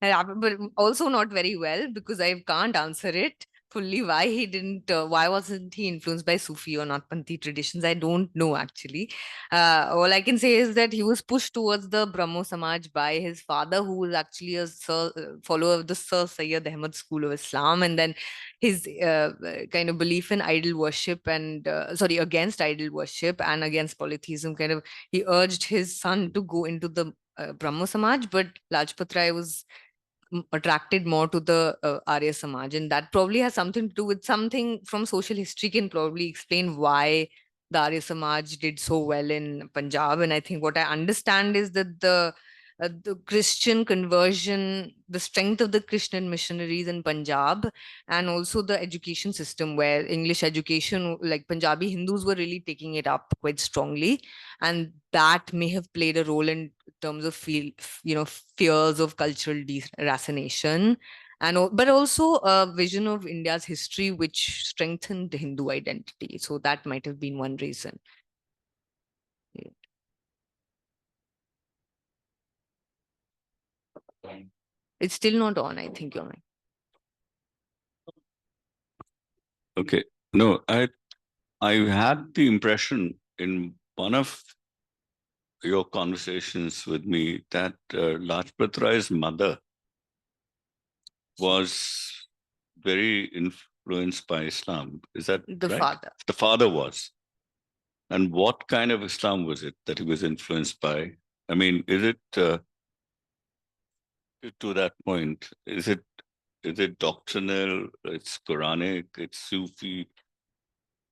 but also not very well, because I can't answer it fully. Why wasn't he influenced by Sufi or Nathpanthi traditions? I don't know, actually. All I can say is that he was pushed towards the Brahmo Samaj by his father, who was actually a follower of the Sir Syed Ahmad school of Islam. And then his kind of belief in idol worship and, against idol worship and against polytheism, he urged his son to go into the Brahmo Samaj, but Lajpat Rai was attracted more to the Arya Samaj. And that probably has something to do with something from social history, can probably explain why the Arya Samaj did so well in Punjab. And I think what I understand is that the Christian conversion, the strength of the Christian missionaries in Punjab, and also the education system where English education, like Punjabi Hindus were really taking it up quite strongly. And that may have played a role in terms of fears of cultural deracination, but also a vision of India's history, which strengthened the Hindu identity. So that might have been one reason. Yeah. It's still not on, I think, you're right. Okay. No, I had the impression in one of your conversations with me that Lajpat Rai's mother was very influenced by Islam. Is that The right? father. The father was. And what kind of Islam was it that he was influenced by? I mean, is it to that point? Is it doctrinal? It's Quranic. It's Sufi.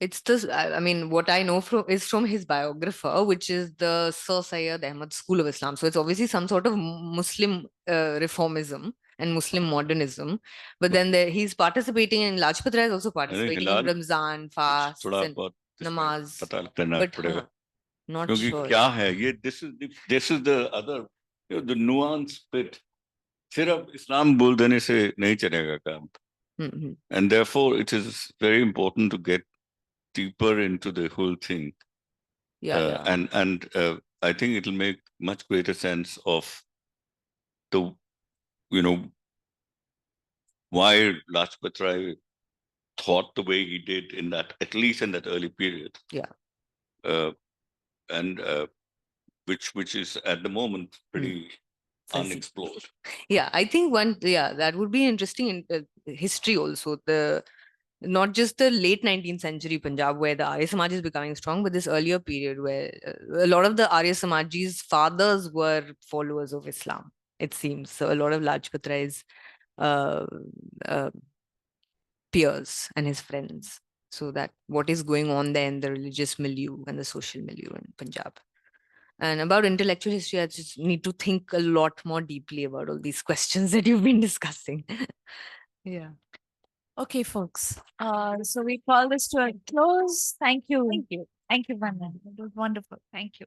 It's this, I mean, what I know is from his biographer, which is the Sir Syed Ahmad School of Islam. So it's obviously some sort of Muslim reformism and Muslim modernism. But then he's participating in, Lajpat Rai is also participating in Ramzan, fast, and namaz. But not sure. This is the other, the nuance bit. Sirf Islam bol dene se nahi chalega kaam. And therefore, it is very important to get deeper into the whole thing. And I think it'll make much greater sense of the, why Lajpat Rai thought the way he did in that, at least in that early period. Yeah. And which is at the moment pretty Fuzzy. unexplored. Yeah, I think that would be interesting in history also. Not just the late 19th century Punjab where the Arya Samaj is becoming strong, but this earlier period where a lot of the Arya Samajis' fathers were followers of Islam, it seems. So a lot of Lajpat Rai's uh, uh, peers and his friends. So that what is going on there in the religious milieu and the social milieu in Punjab. And about intellectual history, I just need to think a lot more deeply about all these questions that you've been discussing. Yeah. Okay, folks. So we call this to a close. Thank you. Thank you. Thank you, Vanya. It was wonderful. Thank you.